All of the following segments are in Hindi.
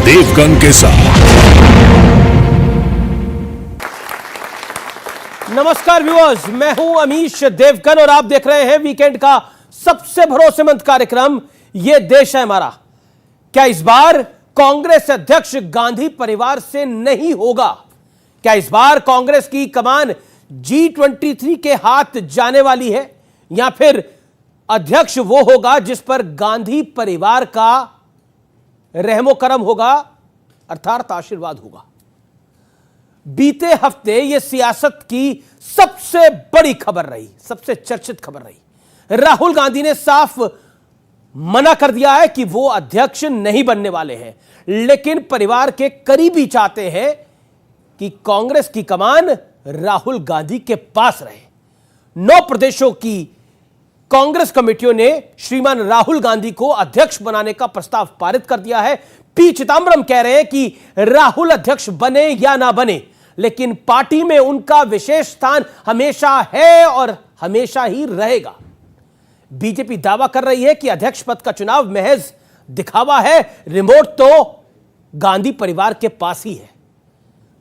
देवगन के साथ। नमस्कार व्यूअर्स, मैं हूं अमीश देवगन और आप देख रहे हैं वीकेंड का सबसे भरोसेमंद कार्यक्रम ये देश है हमारा। क्या इस बार कांग्रेस अध्यक्ष गांधी परिवार से नहीं होगा? क्या इस बार कांग्रेस की कमान G23 के हाथ जाने वाली है, या फिर अध्यक्ष वो होगा जिस पर गांधी परिवार का रहमो करम होगा, अर्थात आशीर्वाद होगा? बीते हफ्ते यह सियासत की सबसे बड़ी खबर रही, सबसे चर्चित खबर रही। राहुल गांधी ने साफ मना कर दिया है कि वो अध्यक्ष नहीं बनने वाले हैं, लेकिन परिवार के करीबी चाहते हैं कि कांग्रेस की कमान राहुल गांधी के पास रहे। 9 प्रदेशों की कांग्रेस कमेटियों ने श्रीमान राहुल गांधी को अध्यक्ष बनाने का प्रस्ताव पारित कर दिया है। पी चिदंबरम कह रहे हैं कि राहुल अध्यक्ष बने या ना बने, लेकिन पार्टी में उनका विशेष स्थान हमेशा है और हमेशा ही रहेगा। बीजेपी दावा कर रही है कि अध्यक्ष पद का चुनाव महज दिखावा है, रिमोट तो गांधी परिवार के पास ही है।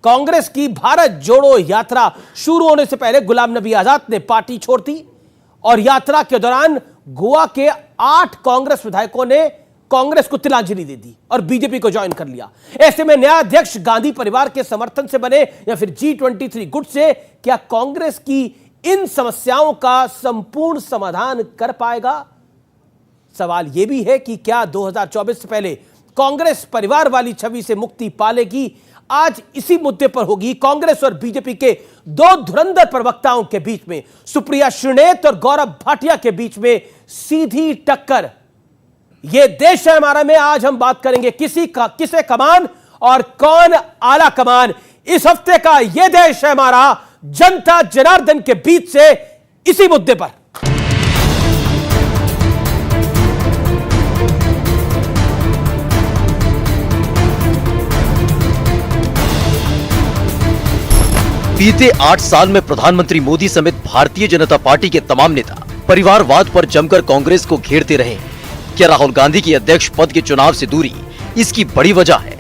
कांग्रेस की भारत जोड़ो यात्रा शुरू होने से पहले गुलाम नबी आजाद ने पार्टी छोड़ दी और यात्रा के दौरान गोवा के 8 कांग्रेस विधायकों ने कांग्रेस को तिलांजलि दे दी और बीजेपी को ज्वाइन कर लिया। ऐसे में नया अध्यक्ष गांधी परिवार के समर्थन से बने या फिर G23 गुट से, क्या कांग्रेस की इन समस्याओं का संपूर्ण समाधान कर पाएगा? सवाल यह भी है कि क्या 2024 से पहले कांग्रेस परिवार वाली छवि से मुक्ति पालेगी? आज इसी मुद्दे पर होगी कांग्रेस और बीजेपी के 2 धुरंधर प्रवक्ताओं के बीच में, सुप्रिया श्रीनेत और गौरव भाटिया के बीच में सीधी टक्कर। यह देश है हमारा में आज हम बात करेंगे किसे कमान और कौन आला कमान। इस हफ्ते का यह देश है हमारा जनता जनार्दन के बीच से इसी मुद्दे पर। बीते 8 साल में प्रधानमंत्री मोदी समेत भारतीय जनता पार्टी के तमाम नेता परिवारवाद पर जमकर कांग्रेस को घेरते रहे। क्या राहुल गांधी की अध्यक्ष पद के चुनाव से दूरी इसकी बड़ी वजह है?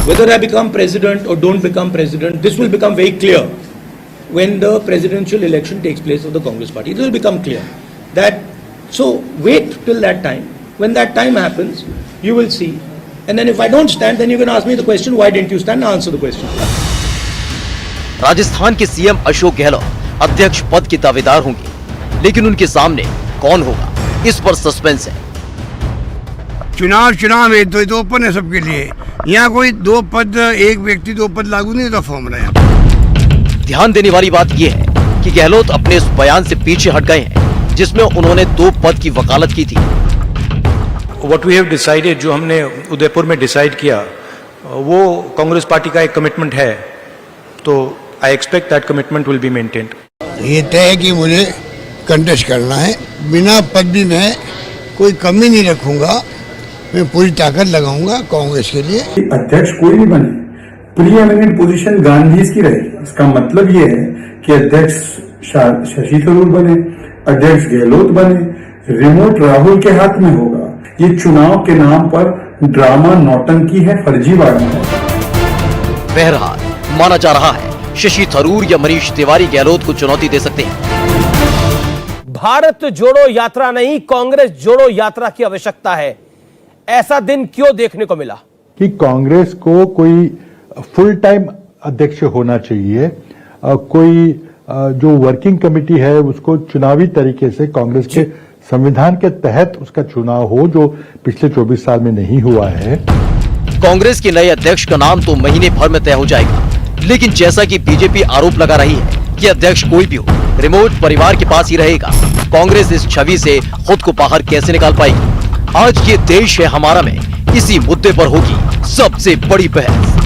Whether I become president or don't become president, this will become very clear when the presidential election takes place of the Congress party. It will become clear that, so wait till that time. When that time happens, you will see. And then if I don't stand, then you can ask me the question, why didn't you stand? I'll answer the question. Rajasthan के सीएम अशोक गहलोत अध्यक्ष पद के दावेदार होंगे, लेकिन उनके सामने कौन होगा, इस पर सस्पेंस है। चुनाव है तो ओपन है सबके लिए। यहाँ कोई 2 पद, एक व्यक्ति 2 पद लागू नहीं होता फॉर्मूला है। ध्यान देने वाली बात यह है कि गहलोत अपने इस बयान से पीछे हट गए हैं, जिसमें उन्होंने 2 पद की वकालत की थी। What we have decided, जो हमने उदयपुर में डिसाइड किया, वो कांग्रेस पार्टी का एक कमिटमेंट है, तो I expect that commitment will be maintained. ये तय है कि मुझे कंटेस्ट करना है, बिना पदवी में कोई कमी नहीं रखूंगा, मैं पूरी ताकत लगाऊंगा कांग्रेस के लिए। अध्यक्ष कोई भी बने, प्री एमिनेंट पोजीशन गांधी की रहेगी। इसका मतलब ये है कि अध्यक्ष शशि थरूर बने, अध्यक्ष गहलोत बने, रिमोट राहुल के हाथ में होगा। ये चुनाव के नाम पर ड्रामा, नौटंकी है, फर्जीवाड़ा है। बहरहाल माना जा रहा है शशि थरूर या मनीष तिवारी गहलोत को चुनौती दे सकते हैं। भारत जोड़ो यात्रा नहीं, कांग्रेस जोड़ो यात्रा की आवश्यकता है। ऐसा दिन क्यों देखने को मिला कि कांग्रेस को कोई फुल टाइम अध्यक्ष होना चाहिए, कोई जो वर्किंग कमेटी है उसको चुनावी तरीके से कांग्रेस के संविधान के तहत उसका चुनाव हो, जो पिछले 24 साल में नहीं हुआ है। कांग्रेस के नए अध्यक्ष का नाम तो महीने भर में तय हो जाएगा, लेकिन जैसा कि बीजेपी आरोप लगा रही है कि अध्यक्ष कोई भी हो, रिमोट परिवार के पास ही रहेगा, कांग्रेस इस छवि से खुद को बाहर कैसे निकाल पाएगी? आज ये देश है हमारा में इसी मुद्दे पर होगी सबसे बड़ी बहस।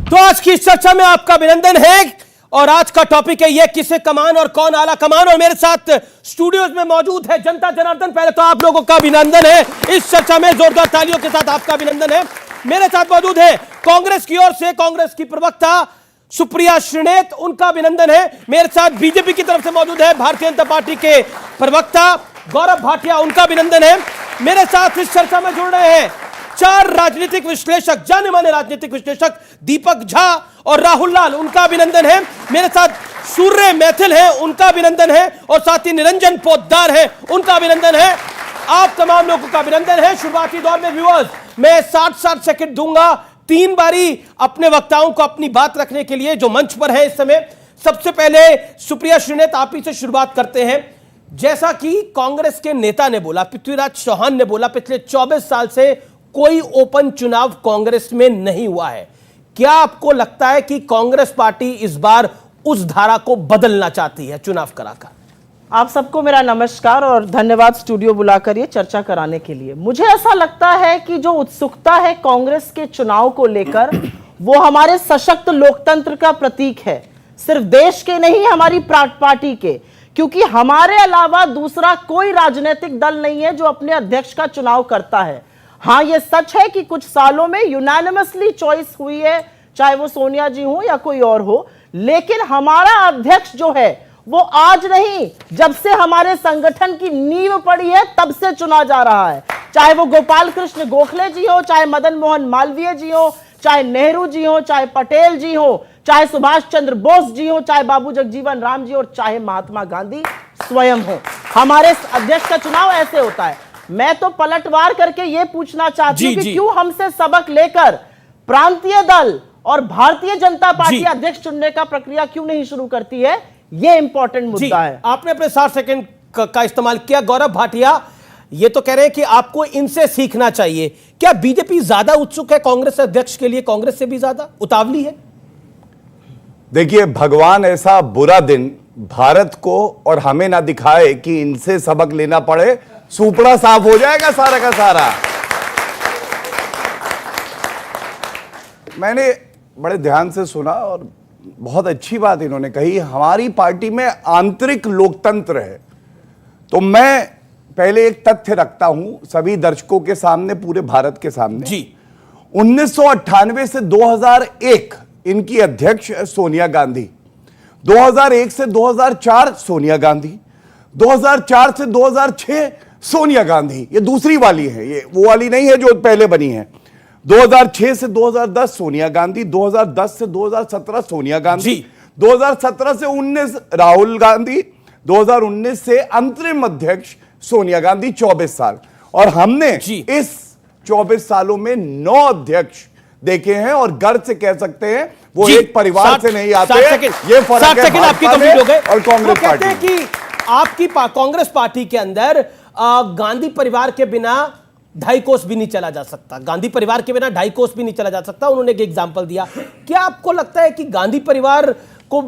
तो आज की चर्चा में आपका अभिनंदन है और आज का टॉपिक है ये किसे कमान और कौन आला कमान। और मेरे साथ स्टूडियोज में मौजूद है जनता जनार्दन। पहले तो आप लोगों का अभिनंदन है, इस चर्चा में जोरदार तालियों के साथ आपका अभिनंदन है। मेरे साथ मौजूद है कांग्रेस की ओर से कांग्रेस की प्रवक्ता सुप्रिया श्रीनेत, उनका अभिनंदन है। मेरे साथ बीजेपी की तरफ से मौजूद है भारतीय जनता पार्टी के प्रवक्ता गौरव भाटिया, उनका अभिनंदन है। मेरे साथ इस चर्चा में जुड़ रहे हैं 4 राजनीतिक विश्लेषक, जाने माने राजनीतिक विश्लेषक दीपक झा और राहुल लाल, उनका अभिनंदन है। मेरे साथ सूर्य मैथिल है, उनका अभिनंदन है, और साथ ही निरंजन पोद्दार है, उनका अभिनंदन है। आप तमाम लोगों का अभिनंदन है। शुरुआती दौर में व्यूअर्स मैं 60-60 सेकंड दूंगा, 3 बारी अपने वक्ताओं को अपनी बात रखने के लिए जो मंच पर है इस समय। सबसे पहले सुप्रिया श्रीनेत, आप ही से शुरुआत करते हैं। जैसा कि कांग्रेस के नेता ने बोला, पृथ्वीराज चौहान ने बोला, पिछले 24 साल से कोई ओपन चुनाव कांग्रेस में नहीं हुआ है। क्या आपको लगता है कि कांग्रेस पार्टी इस बार उस धारा को बदलना चाहती है चुनाव कराकर? आप सबको मेरा नमस्कार और धन्यवाद स्टूडियो बुलाकर ये चर्चा कराने के लिए। मुझे ऐसा लगता है कि जो उत्सुकता है कांग्रेस के चुनाव को लेकर, वो हमारे सशक्त लोकतंत्र का प्रतीक है, सिर्फ देश के नहीं, हमारी पार्टी के, क्योंकि हमारे अलावा दूसरा कोई राजनीतिक दल नहीं है जो अपने अध्यक्ष का चुनाव करता है। हाँ, ये सच है कि कुछ सालों में यूनानिमसली चॉइस हुई है, चाहे वो सोनिया जी हो या कोई और हो, लेकिन हमारा अध्यक्ष जो है वो आज नहीं, जब से हमारे संगठन की नींव पड़ी है तब से चुना जा रहा है। चाहे वो गोपाल कृष्ण गोखले जी हो, चाहे मदन मोहन मालवीय जी हो, चाहे नेहरू जी हो, चाहे पटेल जी हो, चाहे सुभाष चंद्र बोस जी हो, चाहे बाबू जगजीवन राम जी, और चाहे महात्मा गांधी स्वयं हो, हमारे अध्यक्ष का चुनाव ऐसे होता है। मैं तो पलटवार करके ये पूछना चाहती हूँ कि क्यों हमसे सबक लेकर प्रांतीय दल और भारतीय जनता पार्टी अध्यक्ष चुनने का प्रक्रिया क्यों नहीं शुरू करती है? ये इंपॉर्टेंट मुद्दा है। आपने अपने 60 सेकंड का इस्तेमाल किया। गौरव भाटिया ये तो कह रहे हैं कि आपको इनसे सीखना चाहिए। क्या बीजेपी ज्यादा उत्सुक है कांग्रेस अध्यक्ष के लिए, कांग्रेस से भी ज्यादा उतावली है? देखिए, भगवान ऐसा बुरा दिन भारत को और हमें ना दिखाए कि इनसे सबक लेना पड़े, सुपड़ा साफ हो जाएगा सारा का सारा। मैंने बड़े ध्यान से सुना और बहुत अच्छी बात इन्होंने कही, हमारी पार्टी में आंतरिक लोकतंत्र है। तो मैं पहले एक तथ्य रखता हूं सभी दर्शकों के सामने, पूरे भारत के सामने जी। 1998 से 2001 इनकी अध्यक्ष सोनिया गांधी, 2001 से 2004 सोनिया गांधी, 2004 से 2006 सोनिया गांधी, ये दूसरी वाली है, ये वो वाली नहीं है जो पहले बनी है। 2006 से 2010 सोनिया गांधी, 2010 से 2017 सोनिया गांधी, 2017 से 19 राहुल गांधी, 2019 से अंतरिम अध्यक्ष सोनिया गांधी, 24 साल। और हमने इस 24 सालों में 9 अध्यक्ष देखे हैं और गर्व से कह सकते हैं वो एक परिवार से नहीं आते। ये फर्क है भाजपा में और कांग्रेस पार्टी में। कि आपकी कांग्रेस पार्टी के अंदर गांधी परिवार के बिना 2.5 कोस भी नहीं चला जा सकता, गांधी परिवार के बिना 2.5 कोस भी नहीं चला जा सकता। उन्होंने एक एग्जाम्पल दिया। क्या आपको लगता है कि गांधी परिवार को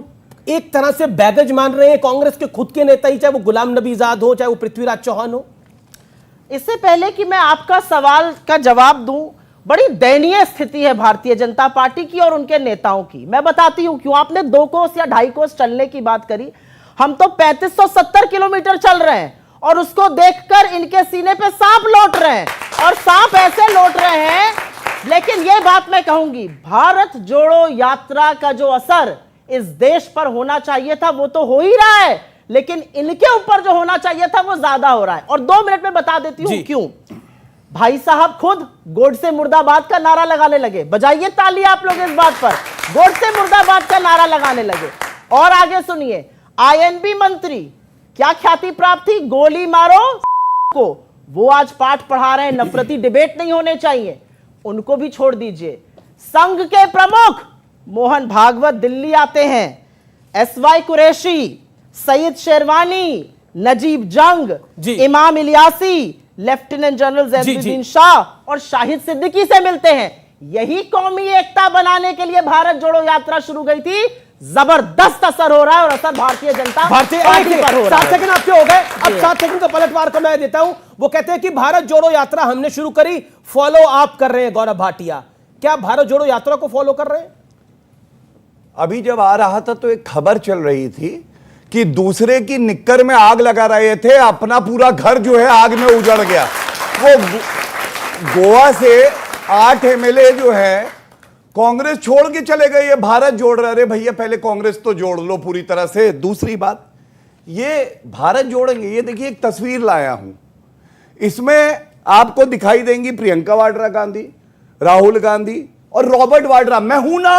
एक तरह से बैगेज मान रहे हैं कांग्रेस के खुद के नेता ही, चाहे वो गुलाम नबी आजाद हो, चाहे वो पृथ्वीराज चौहान हो? इससे पहले कि मैं आपका सवाल का जवाब दूं, बड़ी दयनीय स्थिति है भारतीय जनता पार्टी की और उनके नेताओं की। मैं बताती हूं क्यों। आपने 2 कोस या 2.5 कोस चलने की बात करी, हम तो 3570 किलोमीटर चल रहे हैं और उसको देखकर इनके सीने पे सांप लौट रहे हैं, और सांप ऐसे लौट रहे हैं। लेकिन यह बात मैं कहूंगी, भारत जोड़ो यात्रा का जो असर इस देश पर होना चाहिए था वो तो हो ही रहा है, लेकिन इनके ऊपर जो होना चाहिए था वो ज्यादा हो रहा है। और 2 मिनट में बता देती हूं क्यों। भाई साहब खुद गोडसे मुर्दाबाद का नारा लगाने लगे। बजाइए ताली आप लोग इस बात पर, गोडसे मुर्दाबाद का नारा लगाने लगे। और आगे सुनिए, आईएनबी मंत्री, क्या ख्याति प्राप्त थी, गोली मारो को, वो आज पाठ पढ़ा रहे हैं नफरती डिबेट नहीं होने चाहिए, उनको भी छोड़ दीजिए। संघ के प्रमुख मोहन भागवत दिल्ली आते हैं, एसवाई कुरैशी, सईद शेरवानी, नजीब जंग, इमाम इलियासी, लेफ्टिनेंट जनरल जैनुद्दीन शाह और शाहिद सिद्दीकी से मिलते हैं। यही कौमी एकता बनाने के लिए भारत जोड़ो यात्रा शुरू गई थी। जबरदस्त असर हो रहा है और असर भारतीय जनता पार्टी पर हो रहा है। 7 सेकंड आपके हो गए, अब 7 सेकंड का पलटवार को मैं देता हूं। वो कहते हैं कि भारत जोड़ो यात्रा हमने शुरू करी, फॉलो आप कर रहे हैं। गौरव भाटिया, क्या भारत जोड़ो यात्रा को फॉलो कर रहे हैं? अभी जब आ रहा था तो एक खबर चल रही थी कि दूसरे की निक्कर में आग लगा रहे थे, अपना पूरा घर जो है आग में उजड़ गया। वो गोवा से 8 एमएलए जो है कांग्रेस छोड़ के चले गए, ये भारत जोड़ रहे। अरे भैया पहले कांग्रेस तो जोड़ लो पूरी तरह से। दूसरी बात, ये भारत जोड़ेंगे, ये देखिए एक तस्वीर लाया हूं, इसमें आपको दिखाई देंगी प्रियंका वाड्रा गांधी, राहुल गांधी और रॉबर्ट वाड्रा। मैं हूं ना,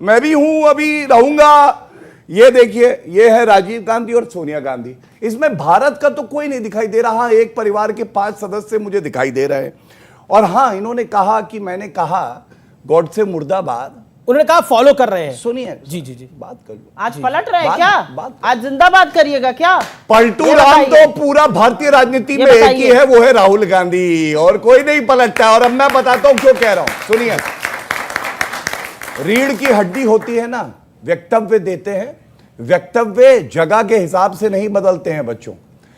मैं भी हूं, अभी रहूंगा। ये देखिए, ये है राजीव गांधी और सोनिया गांधी। इसमें भारत का तो कोई नहीं दिखाई दे रहा। एक परिवार के 5 सदस्य मुझे दिखाई दे रहे हैं। और हां, इन्होंने कहा कि मैंने कहा गॉडसे मुर्दाबाद। उन्होंने कहा फॉलो कर रहे हैं। सुनिए, जी जी जी, बात कर लो। आज पलट रहे हैं बात क्या? आज जिंदाबाद करिएगा क्या? पलटू ये राम बताइए। तो पूरा भारतीय राजनीति ये में एक ही बताइए। है, वो है राहुल गांधी, और कोई नहीं पलटता। और अब मैं बताता हूं क्यों कह रहा हूं, सुनिए। रीढ़ की हड्डी होती है ना, वक्तव्य देते हैं, वक्तव्य जगह के हिसाब से नहीं बदलते हैं बच्चों।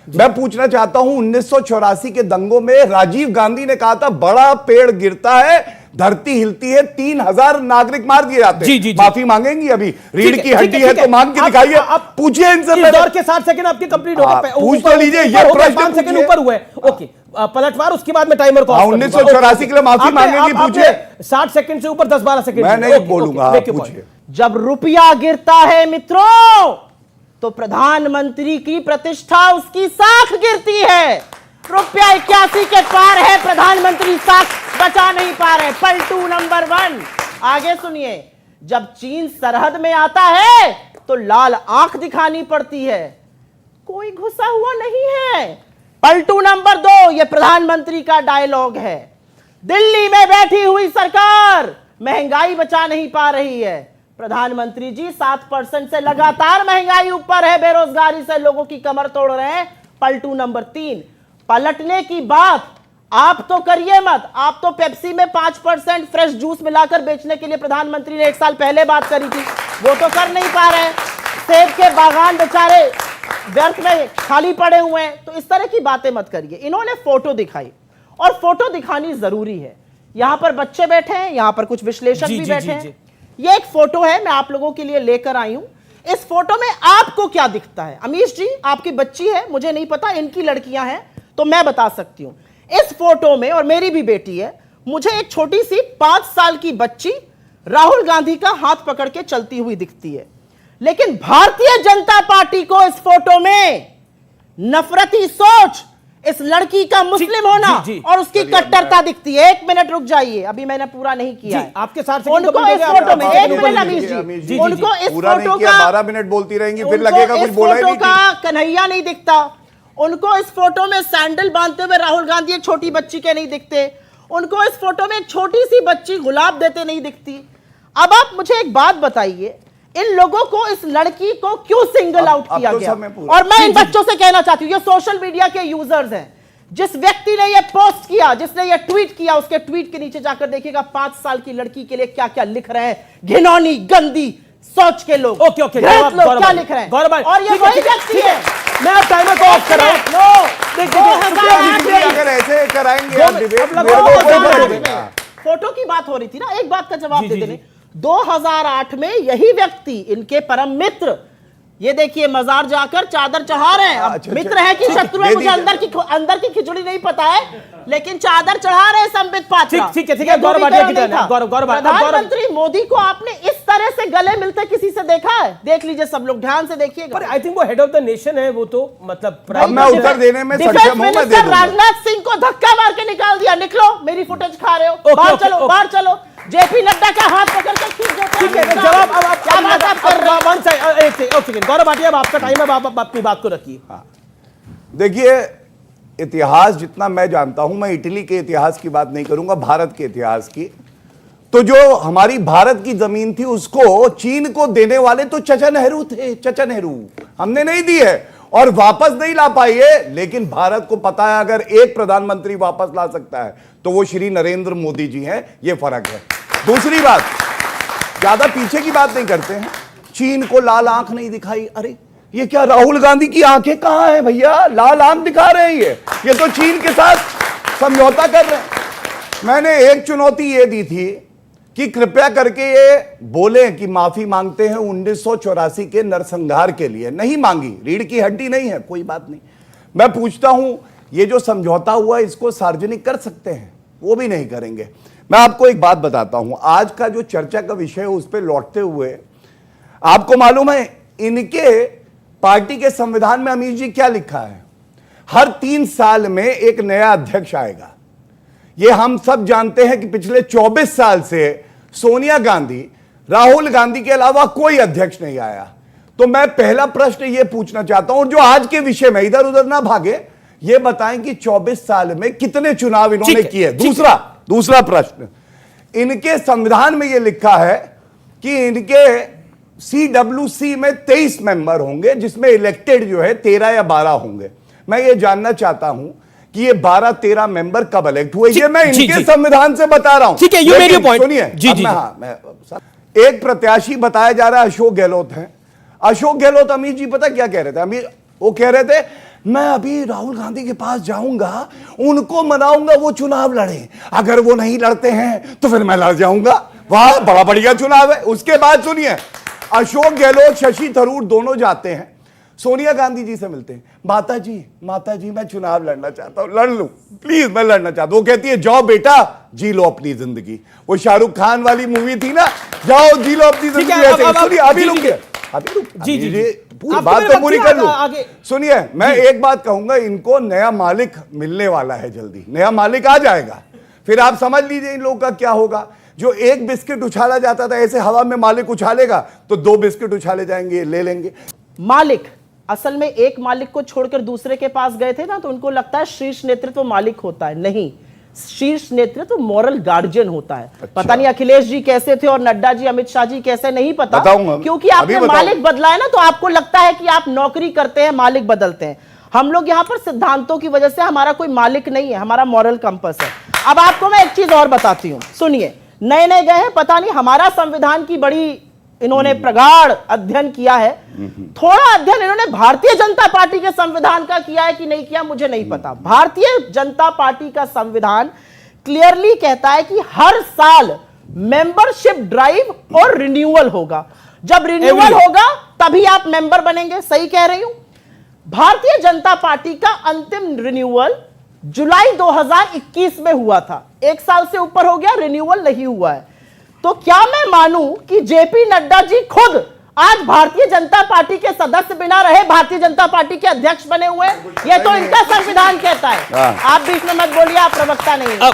मैं पूछना चाहता हूं, 1984 के दंगों में राजीव गांधी ने कहा था बड़ा पेड़ गिरता है, धरती हिलती है, 3000 नागरिक मार दिए जाते हैं। जी। माफी मांगेंगी अभी? रीढ़ की हड्डी है तो मांग के दिखाइए, पूछिए इनसे। इस दौर के 60 सेकंड आपके कंप्लीट हो गए। पूछ तो लीजिए, ये प्रश्न 5 सेकंड पूछिए। ऊपर हुए। ओके, पलटवार, उसके बाद में टाइमर को ऑफ कर दूंगा। 1984 के लिए माफी मांगेंगी, पूछिए। 60 सेकंड से ऊपर 10-12 सेकंड मैं नहीं बोलूंगा, पूछिए। जब रुपया गिरता है मित्रों, तो प्रधानमंत्री की प्रतिष्ठा, उसकी साख गिरती है। रुपया 81 के पार है, प्रधानमंत्री साख बचा नहीं पा रहे। पलटू नंबर 1। आगे सुनिए, जब चीन सरहद में आता है तो लाल आंख दिखानी पड़ती है, कोई घुसा हुआ नहीं है। पलटू नंबर 2, यह प्रधानमंत्री का डायलॉग है। दिल्ली में बैठी हुई सरकार महंगाई बचा नहीं पा रही है। प्रधानमंत्री जी 7% से लगातार महंगाई ऊपर है, बेरोजगारी से लोगों की कमर तोड़ रहे हैं। पलटू नंबर 3, पलटने की बात आप तो करिए मत। आप तो पेप्सी में 5% फ्रेश जूस मिलाकर बेचने के लिए प्रधानमंत्री ने 1 साल पहले बात करी थी, वो तो कर नहीं पा रहे। सेब के बागान बेचारे व्यर्थ में खाली पड़े हुए हैं। तो इस तरह की बातें मत करिए। इन्होंने फोटो दिखाई, और फोटो दिखानी जरूरी है। यहां पर बच्चे बैठे हैं, यहां पर कुछ विश्लेषक भी बैठे हैं। ये एक फोटो है, मैं आप लोगों के लिए लेकर आई हूं। इस फोटो में आपको क्या दिखता है? अमीश जी, आपकी बच्ची है, मुझे नहीं पता, इनकी लड़कियां हैं तो मैं बता सकती हूं। इस फोटो में, और मेरी भी बेटी है, मुझे एक छोटी सी 5 साल की बच्ची राहुल गांधी का हाथ पकड़ के चलती हुई दिखती है। लेकिन भारतीय जनता पार्टी को इस फोटो में नफरती सोच, इस लड़की का मुस्लिम होना और उसकी कट्टरता दिखती है। 1 मिनट रुक जाइए, अभी मैंने पूरा नहीं किया है। आपके साथ उनको इस फोटो में 1 मिनट अमीश जी, उनको इस फोटो का 12 मिनट बोलती रहेंगी, फिर लगेगा कुछ बोला ही नहीं। का कन्हैया नहीं दिखता उनको। इस फोटो में सैंडल बांधते हुए राहुल गांधी एक छोटी बच्ची के नहीं दिखते उनको। इस फोटो में एक छोटी सी बच्ची गुलाब देते नहीं दिखती। अब आप मुझे एक बात बताइए, इन लोगों को, इस लड़की को क्यों सिंगल आउट किया गया? और मैं इन बच्चों से कहना चाहती हूं, ये सोशल मीडिया के यूजर्स हैं, जिस व्यक्ति ने ये पोस्ट किया, जिसने ये ट्वीट किया, उसके ट्वीट के नीचे जाकर देखिएगा 5 साल की लड़की के लिए क्या क्या लिख रहे हैं। घिनौनी गंदी सोच के लोग, ओके ओके, लोग क्या लिख रहे हैं। और ये वही व्यक्ति है। मैं अब टाइमर को ऑफ कर रहा हूं। अगर ऐसे कराएंगे फोटो की बात हो रही थी ना, एक बात का जवाब दे देने। 2008 में यही व्यक्ति, इनके परम मित्र, ये देखिए मजार जाकर चादर चढ़ा रहे हैं। अब मित्र है कि शत्रु है मुझे अंदर की खिचड़ी नहीं पता है, लेकिन चादर चढ़ा रहे हैं संबित पात्रा। ठीक है, गौरव भाटिया की टर्न है। गौरव प्रधानमंत्री मोदी को आपने इस तरह से गले मिलते किसी से देखा है? देख लीजिए सब लोग, ध्यान से देखिएगा। पर आई थिंक वो हेड ऑफ द नेशन है, वो तो मतलब अब मैं उत्तर देने में डिफेंस सक्षम हूं, मैं दे मिनिस्टर दूंगा। राजनाथ सिंह को धक्का मार के निकाल दिया। निकलो, मेरी फुटेज खा रहे हो, बाहर चलो, बाहर चलो। जेपी नड्डा का हाथ पकड़ के खींच देते हैं। ठीक है, जवाब अब आप क्या बात आप कर रहे हो? एक सेकंड गौरव भाटिया, अब आपका टाइम है, आप अपनी बात को रखिए। देखिए, इतिहास जितना मैं जानता हूं, मैं इटली के इतिहास की बात नहीं करूंगा, भारत के इतिहास की। तो जो हमारी भारत की जमीन थी उसको चीन को देने वाले तो चाचा नेहरू थे। चाचा नेहरू, हमने नहीं दी है और वापस नहीं ला पाई है। लेकिन भारत को पता है अगर एक प्रधानमंत्री वापस ला सकता है तो वो श्री नरेंद्र मोदी जी हैं। ये फर्क है। दूसरी बात, ज्यादा पीछे की बात नहीं करते हैं। चीन को लाल आंख नहीं दिखाई। अरे ये क्या, राहुल गांधी की आंखें कहां हैं भैया? लाल आंख दिखा रहे हैं ये तो चीन के साथ समझौता कर रहे हैं। मैंने एक चुनौती ये दी थी कि कृपया करके ये बोले कि माफी मांगते हैं 1984 के नरसंहार के लिए। नहीं मांगी, रीढ़ की हड्डी नहीं है, कोई बात नहीं। मैं पूछता हूं, ये जो समझौता हुआ इसको सार्वजनिक कर सकते हैं? वो भी नहीं करेंगे। मैं आपको एक बात बताता हूं, आज का जो चर्चा का विषय है उस पर लौटते हुए, आपको मालूम है इनके पार्टी के संविधान में अमीश जी क्या लिखा है? हर 3 साल में एक नया अध्यक्ष आएगा। ये हम सब जानते हैं कि पिछले 24 साल से सोनिया गांधी, राहुल गांधी के अलावा कोई अध्यक्ष नहीं आया। तो मैं पहला प्रश्न ये पूछना चाहता हूं, और जो आज के विषय में इधर उधर ना भागे, ये बताएं कि 24 साल में कितने चुनाव इन्होंने किए। दूसरा प्रश्न, इनके संविधान में ये लिखा है कि इनके CWC में 23 मेंबर होंगे, जिसमें इलेक्टेड जो है 13 या 12 होंगे। मैं ये जानना चाहता हूं कि ये 12-13 मेंबर कब इलेक्ट हुए, ये मैं इनके संविधान से बता रहा हूं। ठीक है, यू मेड योर पॉइंट। सुनिए, एक प्रत्याशी बताया जा रहा है अशोक गहलोत है। अशोक गहलोत अमित जी पता क्या कह रहे थे? अमित वो कह रहे थे मैं अभी राहुल गांधी के पास जाऊंगा, उनको मनाऊंगा वो चुनाव लड़े, अगर वो नहीं लड़ते हैं तो फिर मैं लड़ जाऊंगा। वाह, बड़ा बढ़िया चुनाव है। उसके बाद सुनिए, अशोक गहलोत, शशि थरूर दोनों जाते हैं, सोनिया गांधी जी से मिलते हैं। माता जी मैं चुनाव लड़ना चाहता हूं, लड़ लूं प्लीज, मैं लड़ना चाहता हूं। वो कहती है जाओ बेटा, जी लो अपनी जिंदगी। वो शाहरुख खान वाली मूवी थी ना, जाओ जी लो अपनी जिंदगी। अभी रुकिए, बात तो पूरी कर लूं। सुनिए, मैं एक बात कहूंगा, इनको नया मालिक मिलने वाला है जल्दी, नया मालिक आ जाएगा, फिर आप समझ लीजिए इन लोगों का क्या होगा। जो एक बिस्किट उछाला जाता था, ऐसे हवा में मालिक उछालेगा तो 2 बिस्किट उछाले जाएंगे, ले लेंगे। मालिक असल में एक मालिक को छोड़कर दूसरे के पास गए थे ना, तो उनको लगता है शीर्ष नेतृत्व मालिक होता है। नहीं, शीर्ष नेतृत्व मॉरल गार्जियन होता है। अच्छा। पता नहीं अखिलेश जी कैसे थे और नड्डा जी, अमित शाह जी कैसे, नहीं पता, क्योंकि आपने मालिक बदला है ना, तो आपको लगता है कि आप नौकरी करते हैं, मालिक बदलते हैं। हम लोग यहाँ पर सिद्धांतों की वजह से, हमारा कोई मालिक नहीं है, हमारा मॉरल कंपस है। अब आपको मैं एक चीज और बताती हूँ, सुनिए। नए नए गए हैं, पता नहीं हमारा संविधान की बड़ी इन्होंने प्रगाढ़ अध्ययन किया है। थोड़ा अध्ययन इन्होंने भारतीय जनता पार्टी के संविधान का किया है कि नहीं किया मुझे नहीं पता। भारतीय जनता पार्टी का संविधान क्लियरली कहता है कि हर साल मेंबरशिप ड्राइव और रिन्यूअल होगा। जब रिन्यूअल होगा तभी आप मेंबर बनेंगे। सही कह रही हूं? भारतीय जनता पार्टी का अंतिम रिन्यूअल जुलाई 2021 में हुआ था। 1 साल से ऊपर हो गया, रिन्यूअल नहीं हुआ है। तो क्या मैं मानूं कि जेपी नड्डा जी खुद आज भारतीय जनता पार्टी के सदस्य बिना रहे भारतीय जनता पार्टी के अध्यक्ष बने हुए? ये तो इनका संविधान कहता है। आप बीच में मत बोलिए, आप प्रवक्ता नहीं है।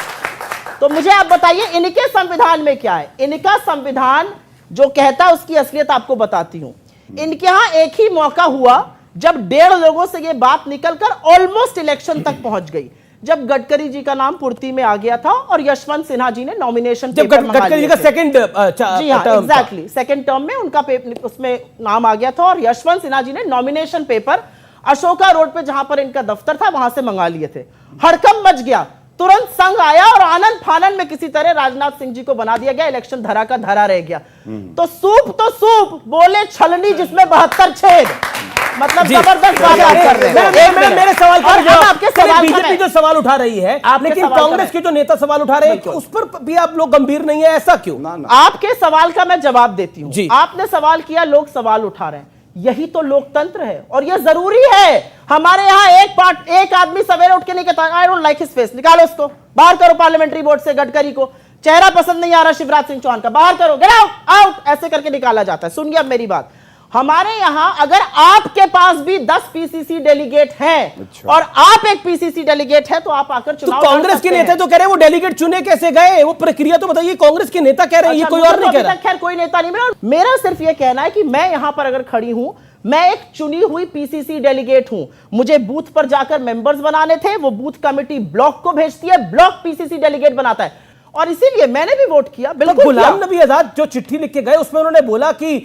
तो मुझे आप बताइए इनके संविधान में क्या है? इनका संविधान जो कहता है उसकी असलियत आपको बताती हूं। इनके यहां एक ही मौका हुआ जब 1.5 लोगों से यह बात निकलकर ऑलमोस्ट इलेक्शन तक पहुंच गई, जब गडकरी जी का नाम पूर्ति में आ गया था और यशवंत सिन्हा जी ने नॉमिनेशन पेपर मंगा गडकरी जी का सेकंड जी हाँ, एग्जैक्टली सेकंड टर्म में उनका उसमें नाम आ गया था और यशवंत सिन्हा जी ने नॉमिनेशन पेपर अशोका रोड पे जहां पर इनका दफ्तर था वहां से मंगा लिए थे। हड़कंप मच गया, तुरंत संघ आया और आनंद फानन में किसी तरह राजनाथ सिंह जी को बना दिया गया। इलेक्शन धरा का धरा रह गया। तो सूप बोले छलनी जिसमें 72 छेद, मतलब जबरदस्त बात कर रहे हैं। मेरे सवाल का जवाब, आपके सवाल बीजेपी जो सवाल उठा रही है, लेकिन कांग्रेस के जो नेता सवाल उठा रहे हैं उस पर भी आप लोग गंभीर नहीं है, ऐसा क्यों? आपके सवाल का मैं जवाब देती हूं। आपने सवाल किया, लोग सवाल उठा रहे हैं, यही तो लोकतंत्र है और यह जरूरी है। हमारे यहाँ एक आदमी सवेरे उठ के नहीं कहता I don't like his face, निकालो उसको बाहर करो पार्लियामेंट्री बोर्ड से। गडकरी को चेहरा पसंद नहीं आ रहा शिवराज सिंह चौहान का, बाहर करो, गेट आउट, ऐसे करके निकाला जाता है। सुनिए अब मेरी बात, हमारे यहां अगर आपके पास भी 10 पीसीसी डेलीगेट हैं और आप एक पीसीसी डेलीगेट है तो आप आकर चुनाव, तो कांग्रेस के नेता तो कह रहे हैं वो डेलीगेट चुने कैसे गए, वो प्रक्रिया तो बताइए। कांग्रेस के नेता कह रहे हैं, ये कोई और नहीं कह रहा। खैर कोई नेता नहीं, मेरा सिर्फ ये कहना है कि मैं यहां पर अगर खड़ी हूं, मैं एक चुनी हुई पीसीसी डेलीगेट हूं। मुझे बूथ पर जाकर मेंबर्स बनाने थे, वो बूथ कमेटी ब्लॉक को भेजती है, ब्लॉक पीसीसी डेलीगेट बनाता है और इसीलिए मैंने भी वोट किया। बिल्कुल। गुलाम नबी आजाद जो चिट्ठी लिख के गए उसमें उन्होंने बोला कि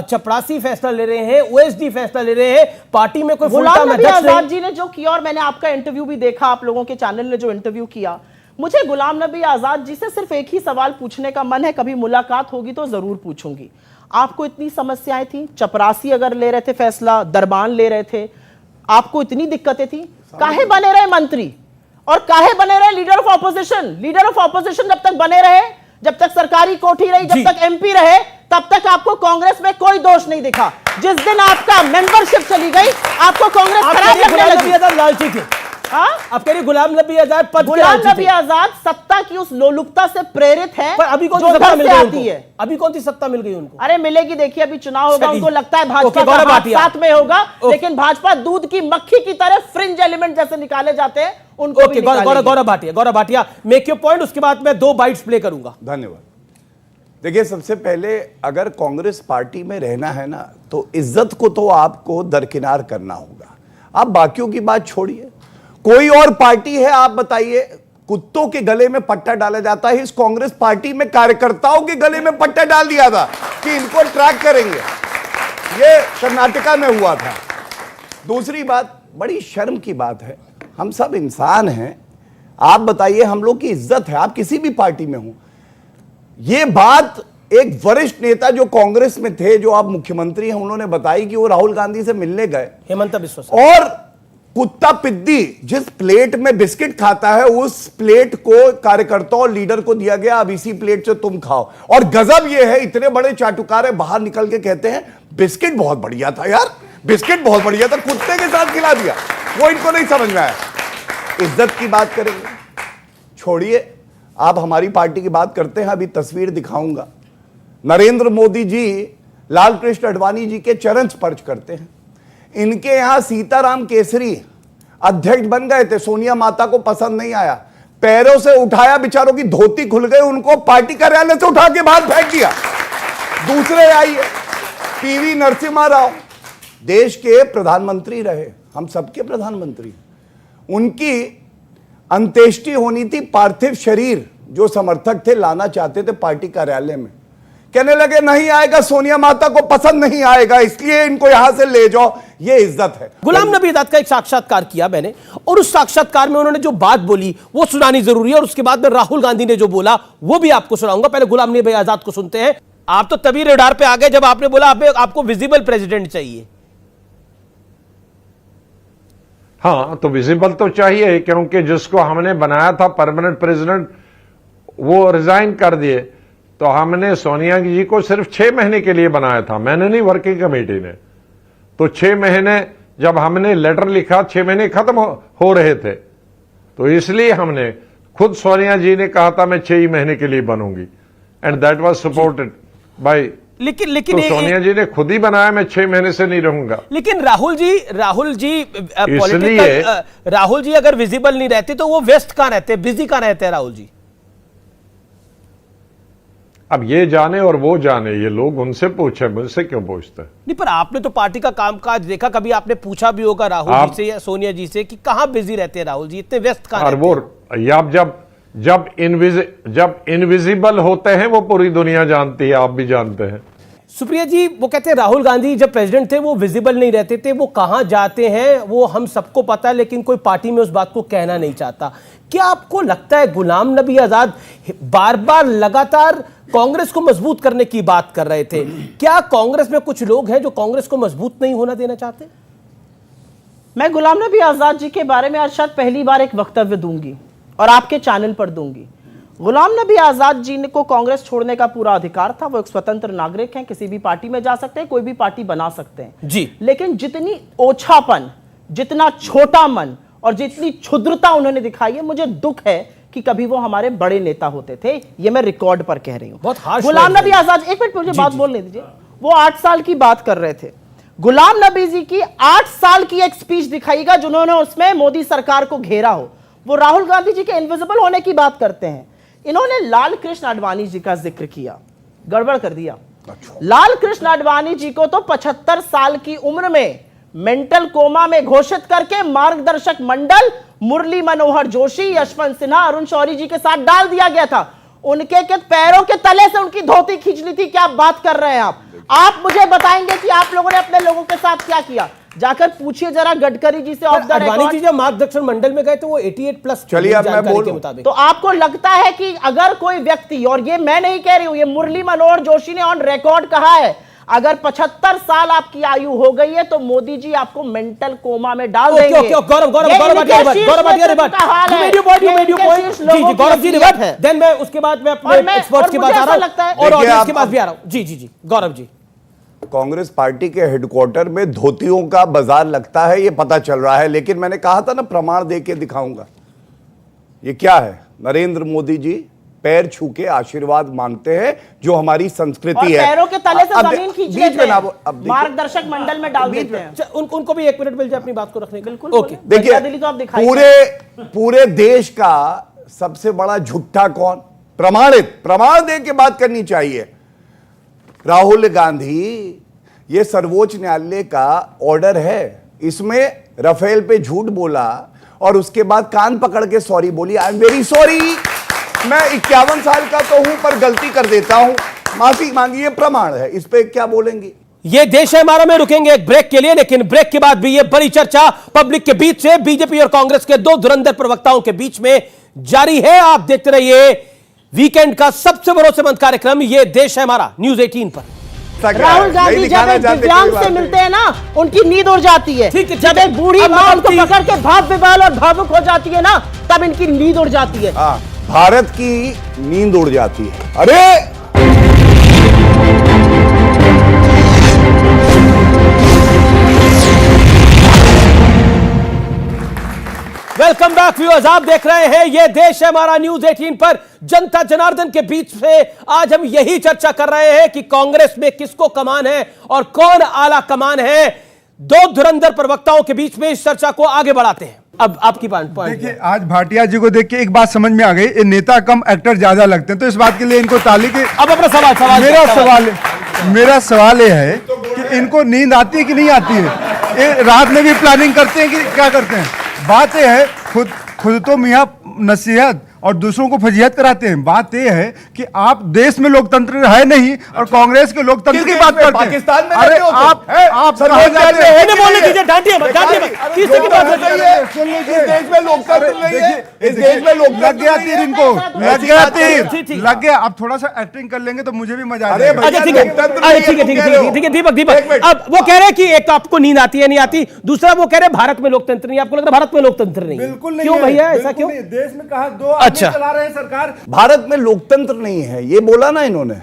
चपरासी फैसला ले रहे हैं, ओएसडी फैसला ले रहे हैं, पार्टी में कोई गुलाम नबी आजाद जी ने जो किया, और मैंने आपका इंटरव्यू भी देखा, आप लोगों के चैनल ने जो इंटरव्यू किया, मुझे गुलाम नबी आजाद जी से सिर्फ एक ही सवाल पूछने का मन है, कभी मुलाकात होगी तो जरूर पूछूंगी। आपको इतनी समस्याएं थी, चपरासी अगर ले रहे थे फैसला, दरबान ले रहे थे, आपको इतनी दिक्कतें थी, काहे बने रहे मंत्री और काहे बने रहे leader of opposition? Leader of opposition जब तक बने रहे, जब तक सरकारी कोठी रही, जब तक एमपी रहे, तब तक आपको कांग्रेस में कोई दोष नहीं दिखा। जिस दिन आपका मेंबरशिप चली गई, आपको कांग्रेस खराब लगने लगी। लालची थे, हाँ? आप कह रही गुलाम नबी आजाद पद के गुलाम आलसी नबी थे। आजाद सत्ता की उस लोलुपता से प्रेरित है, पर अभी कौन जो सी सत्ता घर मिल से गई आती उनको? है। अभी कौन सी सत्ता मिल गई उनको? अरे मिलेगी, देखिए अभी चुनाव होगा, चलिए। उनको लगता है ओके, भाजपा गौरव का हाथ भाटिया। साथ में होगा, ओके। लेकिन भाजपा दूध की मक्खी की तरह फ्रिंज एलिमेंट जैसे निकाले जाते हैं, उनको ओके, भी निकालेगी। Gaurav Bhatia make your point, उसके बाद मैं 2 बाइट्स प्ले करूंगा। धन्यवाद। देखिए, सबसे पहले अगर कांग्रेस पार्टी में रहना है ना, तो इज्जत को तो आपको दरकिनार करना होगा। आप बाकियों की बात छोड़िए, कोई और पार्टी है आप बताइए, कुत्तों के गले में पट्टा डाला जाता है, इस कांग्रेस पार्टी में कार्यकर्ताओं के गले में पट्टा डाल दिया था कि इनको ट्रैक करेंगे। ये कर्नाटका में हुआ था। दूसरी बात, बड़ी शर्म की बात है, हम सब इंसान हैं, आप बताइए, हम लोग की इज्जत है, आप किसी भी पार्टी में हो। ये बात एक वरिष्ठ नेता जो कांग्रेस में थे, जो आप मुख्यमंत्री हैं, उन्होंने बताई कि वो राहुल गांधी से मिलने गए, हेमंत बिस्वा साहब। और कुत्ता पिद्दी जिस प्लेट में बिस्किट खाता है, उस प्लेट को कार्यकर्ताओं और लीडर को दिया गया, अब इसी प्लेट से तुम खाओ। और गजब यह है, इतने बड़े चाटुकारे बाहर निकल के कहते हैं बिस्किट बहुत बढ़िया था यार, बिस्किट बहुत बढ़िया था, कुत्ते के साथ खिला दिया। वो इनको नहीं समझ में आया। इज्जत की बात करेंगे, छोड़िए, आप हमारी पार्टी की बात करते हैं। अभी तस्वीर दिखाऊंगा, नरेंद्र मोदी जी लाल कृष्ण आडवाणी जी के चरण स्पर्श करते हैं। इनके यहां सीताराम केसरी अध्यक्ष बन गए थे, सोनिया माता को पसंद नहीं आया, पैरों से उठाया, बेचारों की धोती खुल गई, उनको पार्टी कार्यालय से उठा के बाहर फेंक दिया। दूसरे आइए, पीवी नरसिम्हा राव देश के प्रधानमंत्री रहे, हम सबके प्रधानमंत्री, उनकी अंत्येष्टि होनी थी, पार्थिव शरीर जो समर्थक थे लाना चाहते थे पार्टी कार्यालय में, कहने लगे नहीं आएगा, सोनिया माता को पसंद नहीं आएगा, इसलिए इनको यहां से ले जाओ। ये इज्जत है। गुलाम नबी आजाद का एक साक्षात्कार किया मैंने, और उस साक्षात्कार में उन्होंने जो बात बोली वो सुनानी जरूरी है, और उसके बाद में राहुल गांधी ने जो बोला वो भी आपको सुनाऊंगा। पहले गुलाम नबी आजाद को सुनते हैं। आप तो तभी रेडार पे आ गए जब आपने बोला आपको विजिबल प्रेसिडेंट चाहिए। हाँ, तो विजिबल तो चाहिए, क्योंकि जिसको हमने बनाया था परमानेंट प्रेसिडेंट वो रिजाइन कर दिए, तो हमने सोनिया जी को सिर्फ 6 महीने के लिए बनाया था, मैंने नहीं, वर्किंग कमेटी ने। तो 6 महीने जब हमने लेटर लिखा, 6 महीने खत्म हो रहे थे, तो इसलिए हमने खुद सोनिया जी ने कहा था मैं 6 ही महीने के लिए बनूंगी, and that was supported by. लेकिन तो सोनिया जी ने खुद ही बनाया मैं 6 महीने से नहीं रहूंगा। लेकिन राहुल जी पॉलिटिकल, राहुल जी अगर विजिबल नहीं रहते तो वो व्यस्त कहां रहते, बिजी कहां रहते हैं राहुल जी? अब ये जाने और वो जाने, ये लोग उनसे पूछे, मुझसे क्यों पूछते हैं? नहीं, पर आपने तो पार्टी का कामकाज देखा, कभी आपने पूछा भी होगा राहुल जी से या सोनिया जी से कि कहां बिजी रहते हैं राहुल जी, इतने व्यस्त कहां रहते हैं? और ये आप जब इनविजिबल होते हैं वो पूरी दुनिया जानती है, आप भी जानते हैं। सुप्रिया जी, वो कहते हैं राहुल गांधी जब प्रेसिडेंट थे वो विजिबल नहीं रहते थे, वो कहां जाते हैं वो हम सबको पता है, लेकिन कोई पार्टी में उस बात को कहना नहीं चाहता। क्या आपको लगता है गुलाम नबी आजाद बार बार लगातार कांग्रेस को मजबूत करने की बात कर रहे थे? क्या कांग्रेस में कुछ लोग हैं जो कांग्रेस को मजबूत नहीं होना देना चाहते? मैं गुलाम नबी आजाद जी के बारे में आज शायद पहली बार एक वक्तव्य दूंगी और आपके चैनल पर दूंगी। गुलाम नबी आजाद जी को कांग्रेस छोड़ने का पूरा अधिकार था, वो एक स्वतंत्र नागरिक हैं, किसी भी पार्टी में जा सकते हैं, कोई भी पार्टी बना सकते हैं जी। लेकिन जितनी ओछापन, जितना छोटा मन और जितनी क्षुद्रता उन्होंने दिखाई है, मुझे दुख है कि कभी वो हमारे बड़े नेता होते थे। ये मैं रिकॉर्ड पर कह रही हूं। बहुत हार्श गुलाम नबी आजाद, एक मिनट मुझे बात बोलने दीजिए। वो 8 साल की बात कर रहे थे। गुलाम नबी जी की 8 साल की एक स्पीच दिखाइएगा जिन्होंने उसमें मोदी सरकार को घेरा हो। वो राहुल गांधी जी के इनविजिबल होने की बात करते हैं। इन्होंने लाल कृष्ण आडवाणी जी का जिक्र किया, गड़बड़ कर दिया। लाल कृष्ण आडवाणी जी को तो 75 साल की उम्र में मेंटल कोमा में घोषित करके मार्गदर्शक मंडल मुरली मनोहर जोशी, यशवंत सिन्हा, अरुण शौरी जी के साथ डाल दिया गया था। उनके पैरों के तले से उनकी धोती खींच ली थी। क्या बात कर रहे हैं आप मुझे बताएंगे कि आप लोगों ने अपने लोगों के साथ क्या किया? जाकर पूछिए जरा गडकरी जी से। आडवाणी जी जब मार्गदर्शन मंडल में गए तो वो 88+ चलिए अब मैं बोल के मुताबिक। तो आपको लगता है कि अगर कोई व्यक्ति, और ये मैं नहीं कह रही हूं, ये मुरली मनोहर जोशी ने ऑन रिकॉर्ड कहा है, अगर 75 साल आपकी आयु हो गई है तो मोदी जी आपको मेंटल कोमा में डाल देंगे। देन मैं उसके बाद मैं अपने एक्सपर्ट्स की बात आ रहा हूं और ऑडियंस के पास भी आ रहा हूं। जी गौरव जी। कांग्रेस पार्टी के हेडक्वार्टर में धोतियों का बाजार लगता है, ये पता चल रहा है। लेकिन मैंने कहा था ना, प्रमाण दे के दिखाऊंगा। ये क्या है? नरेंद्र मोदी जी पैर छू के आशीर्वाद मांगते हैं, जो हमारी संस्कृति है। पैरों के तले से जमीन खींच लेते हैं, अब मार्गदर्शक मंडल में डाल देते हैं। उनको भी 1 मिनट मिल जाए अपनी बात को रखने के। बिल्कुल ओके, देखिए, तो आप दिखाइए। पूरे देश का सबसे बड़ा झुट्ठा कौन? प्रमाण दे के बात करनी चाहिए। राहुल गांधी, ये सर्वोच्च न्यायालय का ऑर्डर है, इसमें राफेल पे झूठ बोला और उसके बाद कान पकड़ के सॉरी बोली, आई एम वेरी सॉरी, मैं 51 साल का तो हूं पर गलती कर देता हूं, माफी मांगी। ये प्रमाण है, इस पे क्या बोलेंगे? ये देश है हमारा में रुकेंगे एक ब्रेक के लिए, लेकिन ब्रेक के बाद भी ये बड़ी चर्चा पब्लिक के बीच से बीजेपी और कांग्रेस के दो धुरंधर प्रवक्ताओं के बीच में जारी है। आप देखते रहिए वीकेंड का सबसे भरोसेमंद कार्यक्रम ये देश है हमारा, न्यूज़ 18 पर। राहुल गांधी जब एक दिव्यांग से मिलते हैं ना, उनकी नींद उड़ जाती है। जब एक बूढ़ी मां उनको पकड़ के भाव विवाल और भावुक हो जाती है ना, तब इनकी नींद उड़ जाती है। भारत की नींद उड़ जाती है। अरे वेलकम बैक व्यूअर्स, आप देख रहे हैं ये देश है हमारा न्यूज़ 18 पर। जनता जनार्दन के बीच से आज हम यही चर्चा कर रहे हैं कि कांग्रेस में किसको कमान है और कौन आला कमान है। दो धुरंधर प्रवक्ताओं के बीच में इस चर्चा को आगे बढ़ाते हैं। अब आपकी पॉइंट देखिए, आज भाटिया जी को देख के एक बात समझ में आ गई, ये नेता कम एक्टर ज्यादा लगते हैं, तो इस बात के लिए इनको ताली के। अब अपना सवाल मेरा सवाल ये है कि इनको नींद आती है कि नहीं आती है? ये रात में भी प्लानिंग करते हैं कि क्या करते हैं? बात यह है, खुद तो मियां नसीहत और दूसरों को फजीहत कराते हैं। बात यह है कि आप देश में लोकतंत्र है नहीं और कांग्रेस के लोकतंत्र की बात करते हैं। पाकिस्तान में अरे आप बोलने दीजिए, डांटिए मत। किसी की बात सुन लीजिए, इस देश में लोकतंत्र नहीं है, इस देश में लोकतंत्र लग गया तीर, इनको लग गया तीर, लग गया। अब थोड़ा सा एक्टिंग कर लेंगे तो मुझे भी मजा आ जाएगा। अच्छा ठीक है दीपक, अब वो कह रहे हैं कि एक आपको नींद आती है नहीं आती, दूसरा वो कह रहे हैं भारत में लोकतंत्र नहीं। आपको लग रहा है भारत में लोकतंत्र नहीं? बिल्कुल नहीं। क्यों भैया, ऐसा क्यों? देश में कहा दो आदमी चला रहे हैं सरकार। भारत में लोकतंत्र नहीं है, ये बोला ना इन्होंने।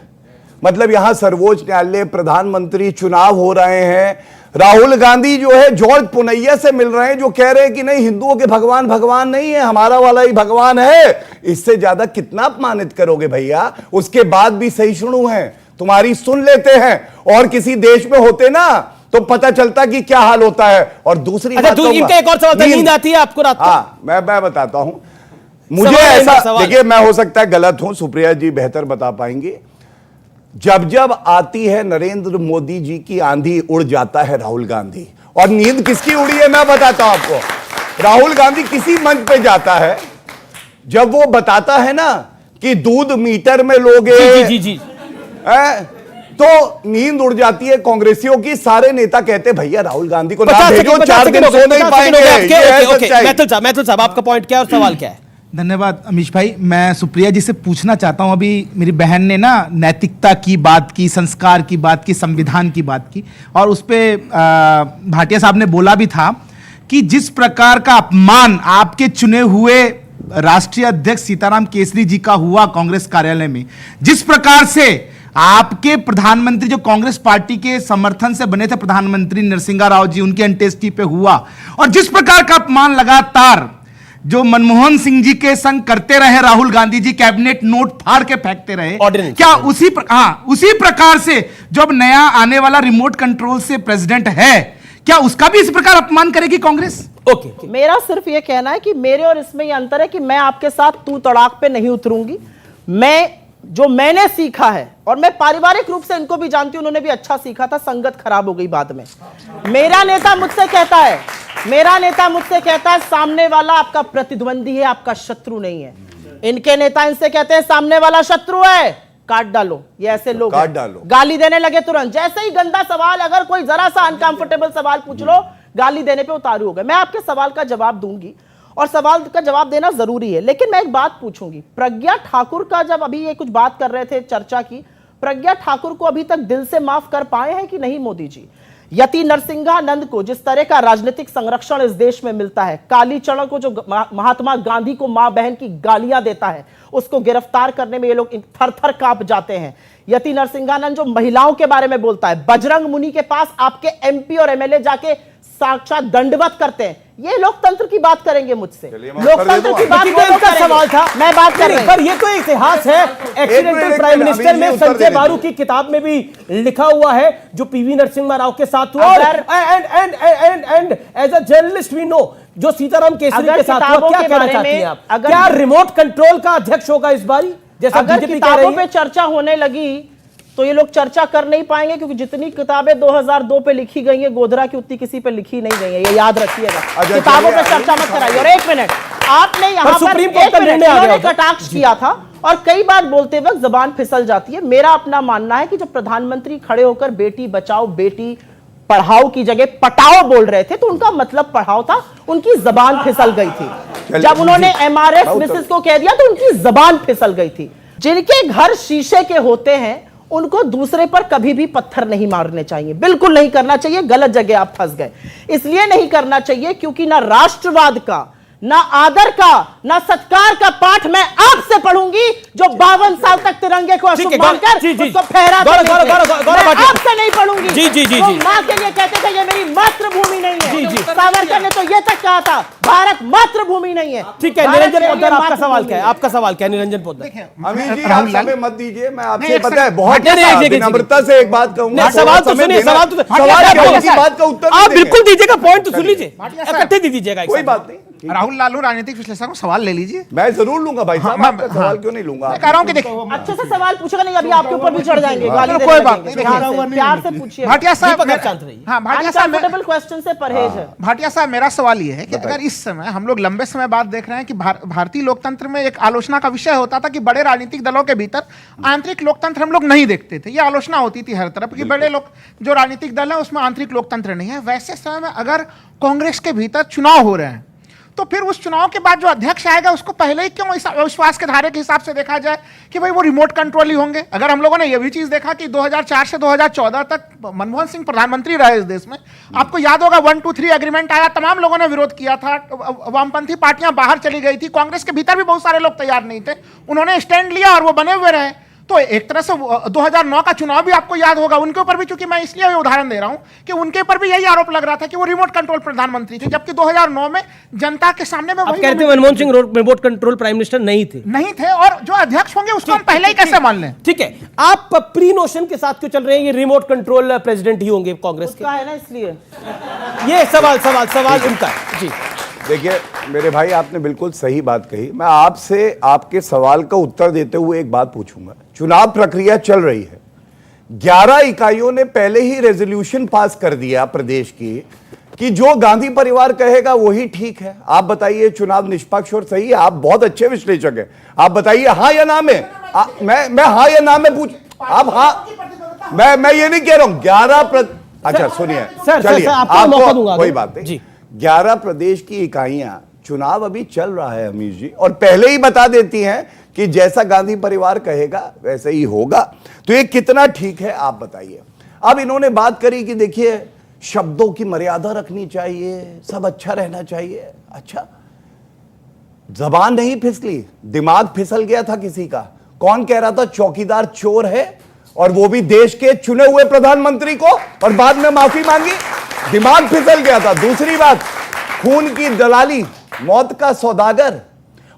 मतलब यहां सर्वोच्च न्यायालय, प्रधानमंत्री, चुनाव हो रहे हैं। राहुल गांधी जो है जॉर्ज पुनैया से मिल रहे हैं, जो कह रहे हैं कि नहीं, हिंदुओं के भगवान भगवान नहीं है, हमारा वाला ही भगवान है। इससे ज्यादा कितना अपमानित करोगे भैया? उसके बाद भी सहिष्णु हैं, तुम्हारी सुन लेते हैं। और किसी देश में होते ना तो पता चलता कि क्या हाल होता है। और दूसरी बात, इनका एक और सवाल था, नींद आती है आपको रात को? हाँ, मैं बताता हूं। मुझे ऐसा, देखिए, मैं हो सकता है गलत हूं, सुप्रिया जी बेहतर बता पाएंगे। जब आती है नरेंद्र मोदी जी की आंधी, उड़ जाता है राहुल गांधी। और नींद किसकी उड़ी है मैं बताता हूं आपको। राहुल गांधी किसी मंच पे जाता है, जब वो बताता है ना कि दूध मीटर में लोगे, जी। तो नींद उड़ जाती है कांग्रेसियों की। सारे नेता कहते हैं भैया राहुल गांधी को ना भेजो, 4 दिन सो नहीं पाएंगे। मैथुर साहब, आपका पॉइंट क्या है और सवाल क्या है? धन्यवाद अमीश भाई। मैं सुप्रिया जी से पूछना चाहता हूं, अभी मेरी बहन ने ना नैतिकता की बात की, संस्कार की बात की, संविधान की बात की, और उस पर भाटिया साहब ने बोला भी था कि जिस प्रकार का अपमान आपके चुने हुए राष्ट्रीय अध्यक्ष सीताराम केसरी जी का हुआ कांग्रेस कार्यालय में, जिस प्रकार से आपके प्रधानमंत्री जो कांग्रेस पार्टी के समर्थन से बने थे प्रधानमंत्री नरसिंहा राव जी, उनकी अंत्येष्टि पे हुआ, और जिस प्रकार का अपमान लगातार जो मनमोहन सिंह जी के संग करते रहे राहुल गांधी जी, कैबिनेट नोट फाड़ के फेंकते रहे, क्या उसी प्रकार से जो अब नया आने वाला रिमोट कंट्रोल से प्रेसिडेंट है, क्या उसका भी इस प्रकार अपमान करेगी कांग्रेस? ओके, मेरा सिर्फ ये कहना है कि मेरे और इसमें ये अंतर है कि मैं आपके साथ तू तड़ाक पे नहीं उतरूंगी। जो मैंने सीखा है, और मैं पारिवारिक रूप से इनको भी जानती हूं, उन्होंने भी अच्छा सीखा था, संगत खराब हो गई बाद में। मेरा नेता मुझसे कहता है सामने वाला आपका प्रतिद्वंदी है, आपका शत्रु नहीं है। इनके नेता इनसे कहते हैं सामने वाला शत्रु है, काट डालो। ये ऐसे लोग काट डालो, गाली देने लगे तुरंत। जैसे ही गंदा सवाल, अगर कोई जरा सा अनकंफर्टेबल सवाल पूछ लो, गाली देने पे उतारू हो गए। मैं आपके सवाल का जवाब दूंगी और सवाल का जवाब देना जरूरी है, लेकिन मैं एक बात पूछूंगी। प्रज्ञा ठाकुर का, जब अभी ये कुछ बात कर रहे थे चर्चा की, प्रज्ञा ठाकुर को अभी तक दिल से माफ कर पाए हैं कि नहीं मोदी जी? यति नरसिंहानंद को जिस तरह का राजनीतिक संरक्षण इस देश में मिलता है, कालीचरण को जो महात्मा गांधी को मां बहन की गालियां देता है, उसको गिरफ्तार करने में ये लोग थर थर कांप जाते हैं। यति नरसिंहानंद जो महिलाओं के बारे में बोलता है, बजरंग मुनि के पास आपके एमपी और एमएलए जाके साक्षात दंडवत करते हैं, ये लोकतंत्र की बात करेंगे मुझसे। लोकतंत्र की बात का सवाल था, मैं बात कर रही हूं। पर ये तो इतिहास है, एक्सीडेंटल प्राइम मिनिस्टर में संजय बारू की किताब में भी लिखा हुआ है जो पीवी नरसिम्हा राव के साथ हुआ। And as a journalist we know जो सीताराम केसरी के साथ हुआ, क्या कहना चाहती हैं आप? क्या रिमोट कंट्रोल का अध्यक्ष होगा इस बारी, जैसा बीजेपी कह रही है? किताबों पे चर्चा होने लगी तो ये लोग चर्चा कर नहीं पाएंगे, क्योंकि जितनी किताबें 2002 पे लिखी गई है गोधरा की, उतनी किसी पे लिखी नहीं गई है, ये याद रखिएगा। किताबों पे चर्चा मत कराइए। और एक मिनट, आपने यहाँ पर सुप्रीम कोर्ट का निर्णय आ गया, कटाक्ष किया था और कई बार बोलते वक्त जबान फिसल जाती है। मेरा अपना मानना है कि जब प्रधानमंत्री खड़े होकर बेटी बचाओ बेटी पढ़ाओ की जगह पटाओ बोल रहे थे, तो उनका मतलब पढ़ाओ था, उनकी जबान फिसल गई थी। जब उन्होंने एमआरएफ मिसेस को कह दिया तो उनकी जबान फिसल गई थी। जिनके घर शीशे के होते हैं उनको दूसरे पर कभी भी पत्थर नहीं मारने चाहिए, बिल्कुल नहीं करना चाहिए। गलत जगह आप फंस गए, इसलिए नहीं करना चाहिए क्योंकि ना राष्ट्रवाद का, ना आदर का, ना सत्कार का पाठ मैं आपसे पढ़ूंगी जो 52 साल तक तिरंगे को अशुभ मानकर उसको फहराते मैं आपसे नहीं पढ़ूंगी। वो मां के लिए कहते थे ये मेरी मातृभूमि नहीं है। सावरकर ने तो ये तक कहा था भारत मातृभूमि नहीं है। ठीक है, निरंजन पोद्दार आपका सवाल क्या है? आपका सवाल क्या है निरंजन पोद्दार? अमीर जी आप समय मत दीजिए, मैं आपसे पता है बहुत विनम्रता से एक बात कहूंगा। सवाल तो सुनिए, सवाल की बात का उत्तर आप बिल्कुल दीजिएगा, पॉइंट तो सुन लीजिए, इकट्ठे दे दीजिएगा। कोई बात नहीं, राहुल लालू राजनीतिक विश्लेषक सवाल ले लीजिए। मैं जरूर लूंगा भाई साहब, आपका सवाल क्यों नहीं लूंगा? मैं कह रहा हूं कि देखो अच्छे से सवाल पूछेगा नहीं, अभी आपके ऊपर भी चढ़ जाएंगे, गाली देने कोई बात लगेंगे। नहीं, प्यार से पूछिए। भाटिया साहब, भाटिया साहब क्वेश्चन से परहेज है। भाटिया साहब, मेरा सवाल ये है कि अगर इस समय हम लोग लंबे समय बाद देख रहे हैं कि भारतीय लोकतंत्र में एक आलोचना का विषय होता था कि बड़े राजनीतिक दलों के भीतर आंतरिक लोकतंत्र हम लोग नहीं देखते थे, ये आलोचना होती थी हर तरफ कि बड़े लोग जो राजनीतिक दल है उसमें आंतरिक लोकतंत्र नहीं है। वैसे समय में अगर कांग्रेस के भीतर चुनाव हो रहे हैं तो फिर उस चुनाव के बाद जो अध्यक्ष आएगा उसको पहले ही क्यों इस अविश्वास के धारे के हिसाब से देखा जाए कि भाई वो रिमोट कंट्रोल ही होंगे? अगर हम लोगों ने यह भी चीज देखा कि 2004 से 2014 तक मनमोहन सिंह प्रधानमंत्री रहे इस देश में, आपको याद होगा 1-2-3 एग्रीमेंट आया, तमाम लोगों ने विरोध किया था, वामपंथी पार्टियां बाहर चली गई थी, कांग्रेस के भीतर भी बहुत सारे लोग तैयार नहीं थे, उन्होंने स्टैंड लिया और वो बने हुए रहे। तो एक तरह से 2009 का चुनाव भी आपको याद होगा, उनके ऊपर भी, चूंकि मैं इसलिए उदाहरण दे रहा हूं कि उनके ऊपर भी यही आरोप लग रहा था कि वो रिमोट कंट्रोल प्रधानमंत्री थे, जबकि 2009 में जनता के सामने में आप कहते हैं Manmohan Singh remote control prime minister नहीं थे और जो अध्यक्ष होंगे उसको हम पहले ही कैसे मान लें? ठीक है, आप प्री नोशन के साथ क्यों चल रहे हैं? ये रिमोट कंट्रोल प्रेसिडेंट ही होंगे कांग्रेस के, है ना, इसलिए ये सवाल उनका है। जी देखिए मेरे भाई, आपने बिल्कुल सही बात कही। मैं आपसे आपके सवाल का उत्तर देते हुए एक बात पूछूंगा। चुनाव प्रक्रिया चल रही है, 11 इकाइयों ने पहले ही रेजोल्यूशन पास कर दिया प्रदेश की कि जो गांधी परिवार कहेगा वही ठीक है। आप बताइए चुनाव निष्पक्ष और सही है? आप बहुत अच्छे विश्लेषक हैं, आप बताइए हाँ या ना में। मैं हाँ या ना में पूछ, आप हाँ, मैं ये नहीं कह रहा हूं। अच्छा सुनिए, चलिए आपको कोई बात नहीं। 11 प्रदेश की इकाइयां, चुनाव अभी चल रहा है अमीर जी, और पहले ही बता देती हैं कि जैसा गांधी परिवार कहेगा वैसे ही होगा। तो ये कितना ठीक है आप बताइए। अब इन्होंने बात करी कि देखिए शब्दों की मर्यादा रखनी चाहिए, सब अच्छा रहना चाहिए। अच्छा, जबान नहीं फिसली, दिमाग फिसल गया था किसी का। कौन कह रहा था चौकीदार चोर है, और वो भी देश के चुने हुए प्रधानमंत्री को, और बाद में माफी मांगी? दिमाग फिसल गया था। दूसरी बात, खून की दलाली, मौत का सौदागर।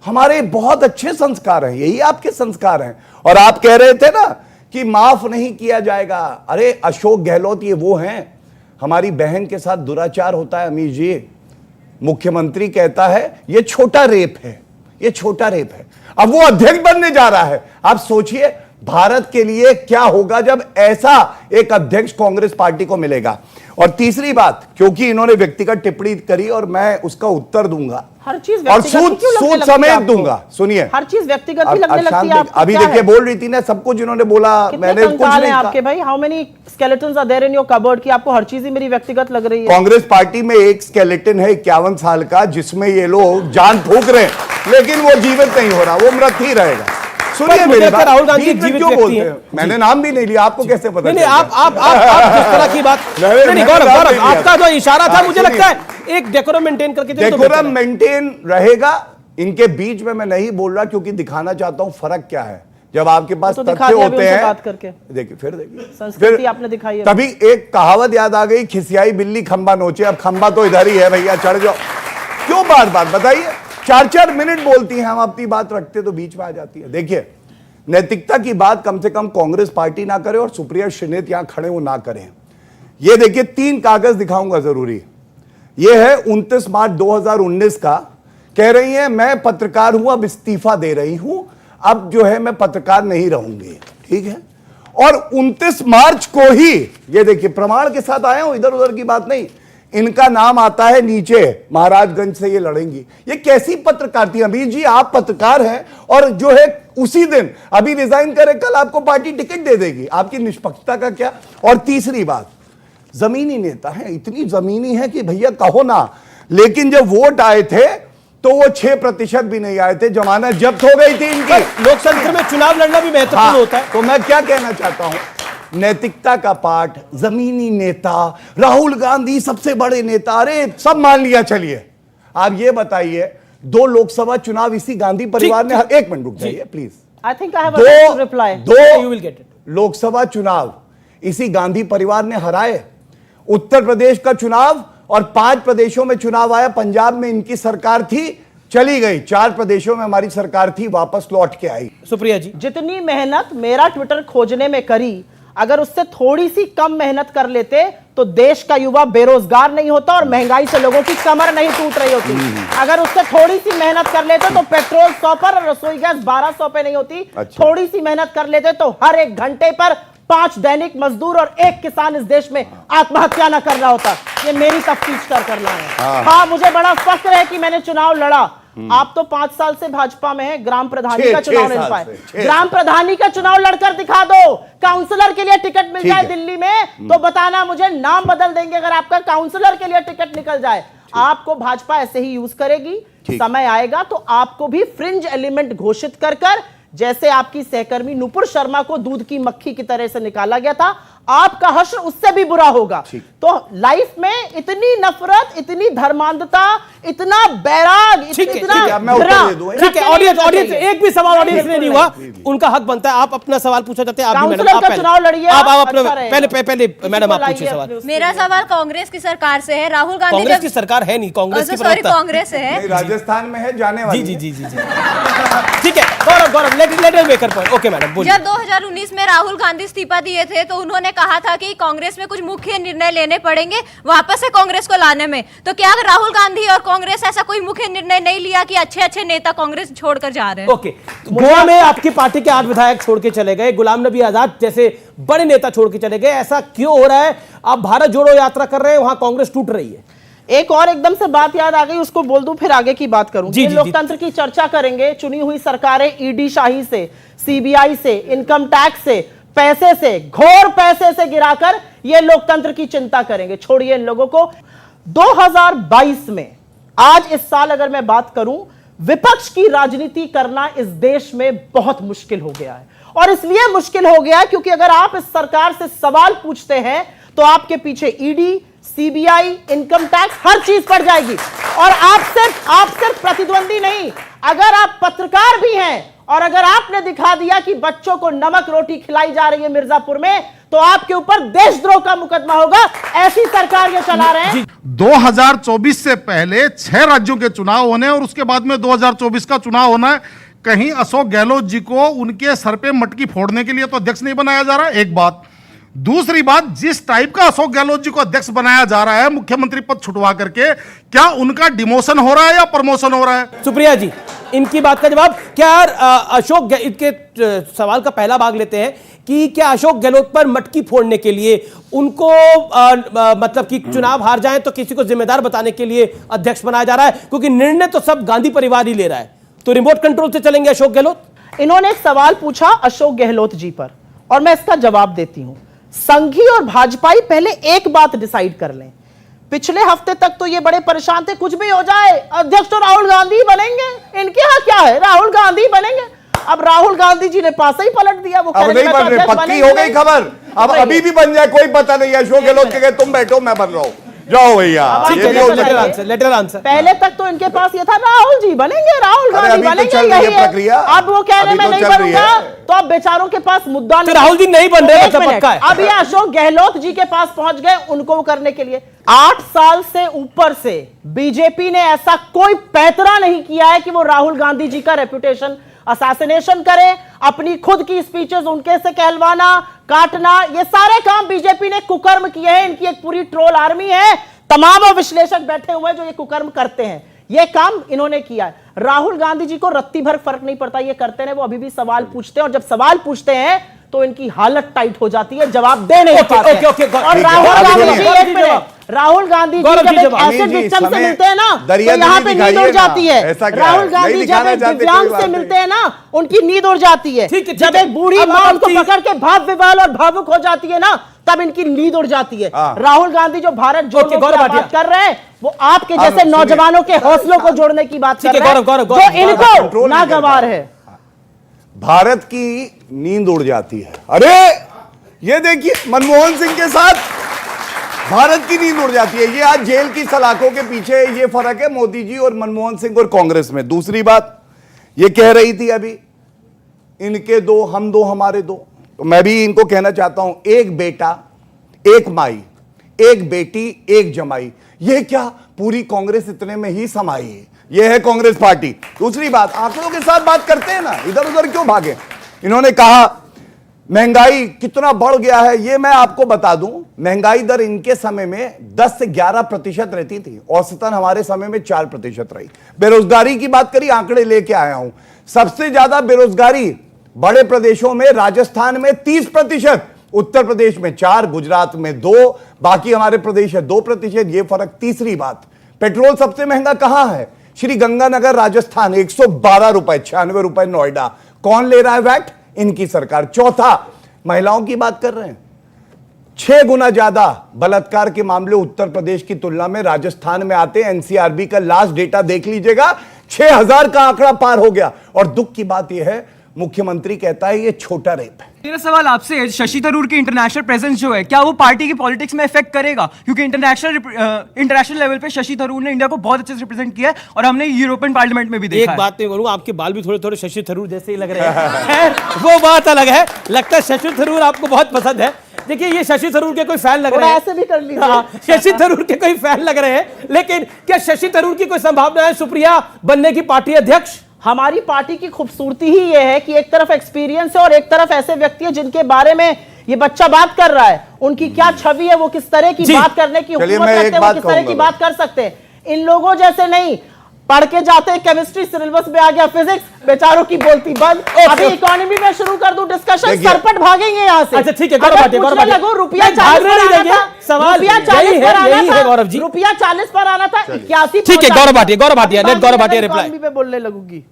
हमारे बहुत अच्छे संस्कार हैं, यही आपके संस्कार हैं। और आप कह रहे थे ना कि माफ नहीं किया जाएगा। अरे अशोक गहलोत ये वो हैं, हमारी बहन के साथ दुराचार होता है अमीर जी, मुख्यमंत्री कहता है ये छोटा रेप है, ये छोटा रेप है। अब वो अध्यक्ष बनने जा रहा है। आप सोचिए भारत के लिए क्या होगा जब ऐसा एक अध्यक्ष कांग्रेस पार्टी को मिलेगा। और तीसरी बात, क्योंकि इन्होंने व्यक्तिगत टिप्पणी करी और मैं उसका उत्तर दूंगा, हर चीज और सूद समेत दूंगा। सुनिए, हर चीज व्यक्तिगत ही लगने लगती है आपको। अभी देखिए बोल रही थी ना, सब कुछ इन्होंने बोला, मैंने कुछ नहीं कहा। आपके भाई, how many skeletons are there in your cupboard कि आपको हर चीज ही मेरी व्यक्तिगत लग रही है? कांग्रेस पार्टी में एक स्केलेटन है 51 साल का, जिसमें ये लोग जान फूंक रहे हैं, लेकिन वो जीवित नहीं हो रहा, वो मृत ही रहेगा। सुनिए मुझे मेरी लगता है बात, राहुल गांधी बीच में जीवित क्यों व्यक्ति बोलते हैं। हैं? मैंने नाम भी नहीं लिया, आपको कैसे पता? नहीं, आप जिस तरह की बात नहीं, गौरव आपका जो इशारा था, मुझे लगता है एक डेकोरम मेंटेन करके डेकोरम मेंटेन रहेगा। इनके बीच में मैं नहीं बोल रहा, क्योंकि दिखाना चाहता हूं फर्क क्या है। जब आपके पास तो तथ्य दिखा दिया अभी होते उनसे हैं, बात करके। देखिए फिर देखिए संस्कृति आपने दिखाई है। तभी एक कहावत याद आ गई, खिसियाई बिल्ली खंबा नोचे। अब खंबा तो इधर ही है भैया, चढ़ जाओ। क्यों बार बार बताइए? 4-4 मिनट बोलती हैं, हम अपनी बात रखते तो बीच में आ जाती है। देखिए, नैतिकता की बात कम से कम कांग्रेस पार्टी ना करे और सुप्रिया श्रीनेत यहां खड़े वो ना करें। ये देखिए 3 कागज दिखाऊंगा जरूरी। ये है 29 मार्च 2019 का। कह रही है मैं पत्रकार हूं, अब इस्तीफा दे रही हूं, अब जो है मैं पत्रकार नहीं रहूंगी। ठीक है। और 29 मार्च को ही, ये देखिए प्रमाण के साथ आया हूं, इधर उधर की बात नहीं, इनका नाम आता है नीचे, महाराजगंज से ये लड़ेंगी। ये कैसी पत्रकार थी? अमीर जी आप पत्रकार हैं और जो है उसी दिन अभी रिजाइन करे, कल आपको पार्टी टिकट दे देगी। आपकी निष्पक्षता का क्या? और तीसरी बात, जमीनी नेता है, इतनी जमीनी है कि भैया कहो ना। लेकिन जब वोट आए थे तो वो 6% भी नहीं आए थे, जमानत जब्त हो गई थी इनकी। लोकतंत्र में चुनाव लड़ना भी महत्वपूर्ण होता है। तो मैं क्या कहना चाहता हूं, नैतिकता का पाठ, जमीनी नेता, राहुल गांधी सबसे बड़े नेता, अरे सब मान लिया। चलिए आप ये बताइए, 2 लोकसभा चुनाव इसी गांधी परिवार ने, एक मिनट रुक जाइए please. I think I have a right to reply. 2 Lok Sabha चुनाव इसी गांधी परिवार ने हराए। उत्तर प्रदेश का चुनाव और 5 प्रदेशों में चुनाव आया। पंजाब में इनकी सरकार थी, चली गई। 4 प्रदेशों में हमारी सरकार थी, वापस लौट के आई। सुप्रिया जी, जितनी मेहनत मेरा ट्विटर खोजने में करी, अगर उससे थोड़ी सी कम मेहनत कर लेते तो देश का युवा बेरोजगार नहीं होता और महंगाई से लोगों की कमर नहीं टूट रही होती। अगर उससे थोड़ी सी मेहनत कर लेते तो पेट्रोल 100 पर और रसोई गैस 1200 पे नहीं होती। अच्छा। थोड़ी सी मेहनत कर लेते तो हर एक घंटे पर 5 दैनिक मजदूर और 1 किसान इस देश में आत्महत्या न कर रहा होता। ये मेरी तफ्तीश करना है। हाँ, मुझे बड़ा फख्र है कि मैंने चुनाव लड़ा। आप तो 5 साल से भाजपा में है, ग्राम प्रधानी का चुनाव नहीं लड़ पाए। ग्राम प्रधानी का चुनाव लड़कर दिखा दो। काउंसलर के लिए टिकट मिल जाए दिल्ली में तो बताना, मुझे नाम बदल देंगे अगर आपका काउंसलर के लिए टिकट निकल जाए। आपको भाजपा ऐसे ही यूज करेगी। समय आएगा तो आपको भी फ्रिंज एलिमेंट घोषित कर जैसे आपकी सहकर्मी नुपुर शर्मा को दूध की मक्खी की तरह से निकाला गया था, आपका हश्र उससे भी बुरा होगा। तो लाइफ में इतनी नफरत, इतनी धर्मांधता, इतना बैराग, इतना ठीक है। ऑडियंस एक भी सवाल ऑडियंस ने नहीं हुआ, उनका हक बनता है। आप अपना सवाल पूछा चाहते हैं, आप भी मैडम, आप चुनाव लड़िए। आप अपने पहले मैडम आप पूछिए सवाल। मेरा सवाल कांग्रेस की सरकार से है। राहुल गांधी कांग्रेस की सरकार है नहीं, कांग्रेस की सॉरी कांग्रेस से है, राजस्थान में है, जाने वाली। जी। ठीक है, Gaurav let maker point. Okay madam बोलिए। जब 2019 में राहुल गांधी इस्तीफा दिए थे तो उन्होंने कहा था कि कांग्रेस में कुछ मुख्य निर्णय लेने पड़ेंगे वापस से कांग्रेस को लाने में। तो क्या राहुल गांधी और कांग्रेस ऐसा कोई मुख्य निर्णय नहीं लिया कि अच्छे नेता कांग्रेस छोड़कर जा रहे हैं? ओके, गोवा में आपकी पार्टी के 8 विधायक छोड़ के चले गए, गुलाम नबी आजाद जैसे बड़े नेता छोड़ के चले गए, ऐसा क्यों हो रहा है? आप भारत जोड़ो यात्रा कर रहे हैं, वहां कांग्रेस टूट रही है। एक और एकदम से बात याद आ गई, उसको बोल दूं फिर आगे की बात करूं। जी, लोकतंत्र की चर्चा करेंगे। चुनी हुई सरकारें ईडी शाही से, सीबीआई से, इनकम टैक्स से, पैसे से, घोर पैसे से गिराकर ये लोकतंत्र की चिंता करेंगे। छोड़िए इन लोगों को। 2022 में, आज इस साल अगर मैं बात करूं, विपक्ष की राजनीति करना इस देश में बहुत मुश्किल हो गया है। और इसलिए मुश्किल हो गया क्योंकि अगर आप इस सरकार से सवाल पूछते हैं तो आपके पीछे ईडी, सीबीआई, इनकम टैक्स, हर चीज पड़ जाएगी। और आप सिर्फ प्रतिद्वंदी नहीं, अगर आप पत्रकार भी हैं और अगर आपने दिखा दिया कि बच्चों को नमक रोटी खिलाई जा रही है मिर्जापुर में, तो आपके ऊपर देशद्रोह का मुकदमा होगा। ऐसी सरकार ये चला रहे हैं। 2024 से पहले 6 राज्यों के चुनाव होने और उसके बाद में 2024 का चुनाव होना है। कहीं अशोक गहलोत जी को उनके सर पे मटकी फोड़ने के लिए तो अध्यक्ष नहीं बनाया जा रहा है, एक बात। दूसरी बात, जिस टाइप का अशोक गहलोत जी को अध्यक्ष बनाया जा रहा है मुख्यमंत्री पद छुटवा करके, क्या उनका डिमोशन हो रहा है या प्रमोशन हो रहा है? सुप्रिया जी, इनकी बात का जवाब क्या? अशोक इनके सवाल का पहला भाग लेते हैं कि क्या अशोक गहलोत पर मटकी फोड़ने के लिए उनको मतलब कि चुनाव हार जाएं तो किसी को जिम्मेदार बताने के लिए अध्यक्ष बनाया जा रहा है? क्योंकि निर्णय तो सब गांधी परिवार ही ले रहा है, तो रिमोट कंट्रोल से चलेंगे अशोक गहलोत? इन्होंने एक सवाल पूछा अशोक गहलोत जी पर और मैं इसका जवाब देती हूं। संघी और भाजपाई पहले एक बात डिसाइड कर लें। पिछले हफ्ते तक तो ये बड़े परेशान थे, कुछ भी हो जाए अध्यक्ष तो राहुल गांधी बनेंगे, इनके यहां क्या है, राहुल गांधी बनेंगे। अब राहुल गांधी जी ने पासा ही पलट दिया। वो अब नहीं बन रहे, पक्की हो गई खबर। अब अभी भी बन जाए कोई पता नहीं है। अशोक गहलोत के तुम बैठो, मैं बन रहा हूं, जाओ भैया। Letter answer. पहले तक तो इनके पास ये था राहुल जी बनेंगे, राहुल गांधी बनेंगे, यही है। अब वो कहने में नहीं बनूंगा, तो अब बेचारों के पास मुद्दा नहीं। राहुल जी नहीं बन रहे, मतलब पक्का है। अब ये अशोक गहलोत जी के पास पहुंच गए, उनको करने के लिए 8 साल से ऊपर से बीजेपी ने ऐसा कोई पैतरा नहीं किया है कि वो राहुल गांधी जी का रेपुटेशन असैसिनेशन करे, अपनी खुद की स्पीचेस उनके से कहलवाना, काटना, ये सारे काम बीजेपी ने कुकर्म किए हैं। इनकी एक पूरी ट्रोल आर्मी है, तमाम विश्लेषक बैठे हुए हैं जो ये कुकर्म करते हैं। ये काम इन्होंने किया है। राहुल गांधी जी को रत्ती भर फर्क नहीं पड़ता ये करते हैं, वो अभी भी सवाल पूछते हैं, और जब सवाल पूछते हैं तो इनकी हालत टाइट हो जाती है, जवाब दे नहीं पाते। और राहुल गांधी जी जब एक एसिड विक्टिम से मिलते हैं ना, तो यहाँ पे नींद उड़ जाती है। राहुल गांधी जब एक दिव्यांग से मिलते हैं ना, उनकी नींद उड़ जाती है। जब एक बूढ़ी माँ उनको पकड़ के भाव विवाल और भावुक हो जाती है ना, तब इनकी नींद उड़ जाती है। राहुल गांधी जो भारत जोड़ो की बात कर रहे हैं, वो आपके जैसे नौजवानों के हौसलों को जोड़ने की बात कर रहे हैं, जो इनको नागवार है। भारत की नींद उड़ जाती है। अरे ये देखिए, मनमोहन सिंह के साथ भारत की नींद उड़ जाती है। ये आज जेल की सलाखों के पीछे ये फर्क है मोदी जी और मनमोहन सिंह और कांग्रेस में। दूसरी बात ये कह रही थी अभी, इनके दो हम दो हमारे दो, तो मैं भी इनको कहना चाहता हूं, एक बेटा एक माई, एक बेटी एक जमाई। ये क्या पूरी कांग्रेस इतने में ही समाई है? ये है कांग्रेस पार्टी। दूसरी बात, आंकड़ों के साथ बात करते हैं ना, इधर उधर क्यों भागे। इन्होंने कहा महंगाई कितना बढ़ गया है, ये मैं आपको बता दूं, महंगाई दर इनके समय में 10 से 11% रहती थी, औसतन हमारे समय में 4% रही। बेरोजगारी की बात करी, आंकड़े लेके आया हूं। सबसे ज्यादा बेरोजगारी बड़े प्रदेशों में, राजस्थान में 30%, उत्तर प्रदेश में 4%, गुजरात में 2%, बाकी हमारे प्रदेश है 2%। ये फर्क। तीसरी बात, पेट्रोल सबसे महंगा कहां है? श्री गंगानगर राजस्थान 112 रुपए, 96 रुपए नोएडा। कौन ले रहा है वैट? इनकी सरकार। चौथा, महिलाओं की बात कर रहे हैं, 6 गुना ज्यादा बलात्कार के मामले उत्तर प्रदेश की तुलना में राजस्थान में आते हैं। एनसीआरबी का लास्ट डेटा देख लीजिएगा, 6000 का आंकड़ा पार हो गया। और दुख की बात यह है, मुख्यमंत्री कहता है ये छोटा रेप है। मेरा सवाल आपसे है, शशि थरूर की इंटरनेशनल प्रेजेंस जो है, क्या वो पार्टी की पॉलिटिक्स में इफेक्ट करेगा? क्योंकि इंटरनेशनल लेवल पे शशि थरूर ने इंडिया को बहुत अच्छे से रिप्रेजेंट किया है, और हमने यूरोपियन पार्लियामेंट में भी देखा। एक बात नहीं करूं, आपके बाल भी थोड़े थोड़े शशि थरूर जैसे ही लग रहे हैं। वो बात अलग है, लगता है शशि थरूर आपको बहुत पसंद है। देखिए, ये शशि थरूर के कोई फैन लग रहे हैं, ऐसे भी कर लीजिए। शशि थरूर के कोई फैन लग रहे हैं, लेकिन क्या शशि थरूर की कोई संभावना है सुप्रिया बनने की पार्टी अध्यक्ष? हमारी पार्टी की खूबसूरती ही ये है कि एक तरफ एक्सपीरियंस है और एक तरफ ऐसे व्यक्ति है जिनके बारे में ये बच्चा बात कर रहा है, उनकी क्या छवि है, वो किस तरह की बात करने की हुकूमत रखते हैं, वो किस तरह की बात कर सकते हैं। इन लोगों जैसे नहीं, पढ़ के जाते हैं केमिस्ट्री, सिलेबस में आ गया फिजिक्स, बेचारों की बोलती बंद। अभी इकोनॉमी में शुरू कर दूं डिस्कशन, सरपट भागेंगे यहाँ से। अच्छा ठीक है, रुपया 40 पर आना था, रुपया 40 पर आना था, 81। ठीक है, गौरव भाटिया लेट गौरव भाटिया रिप्लाई पे बोलने लगूंगी।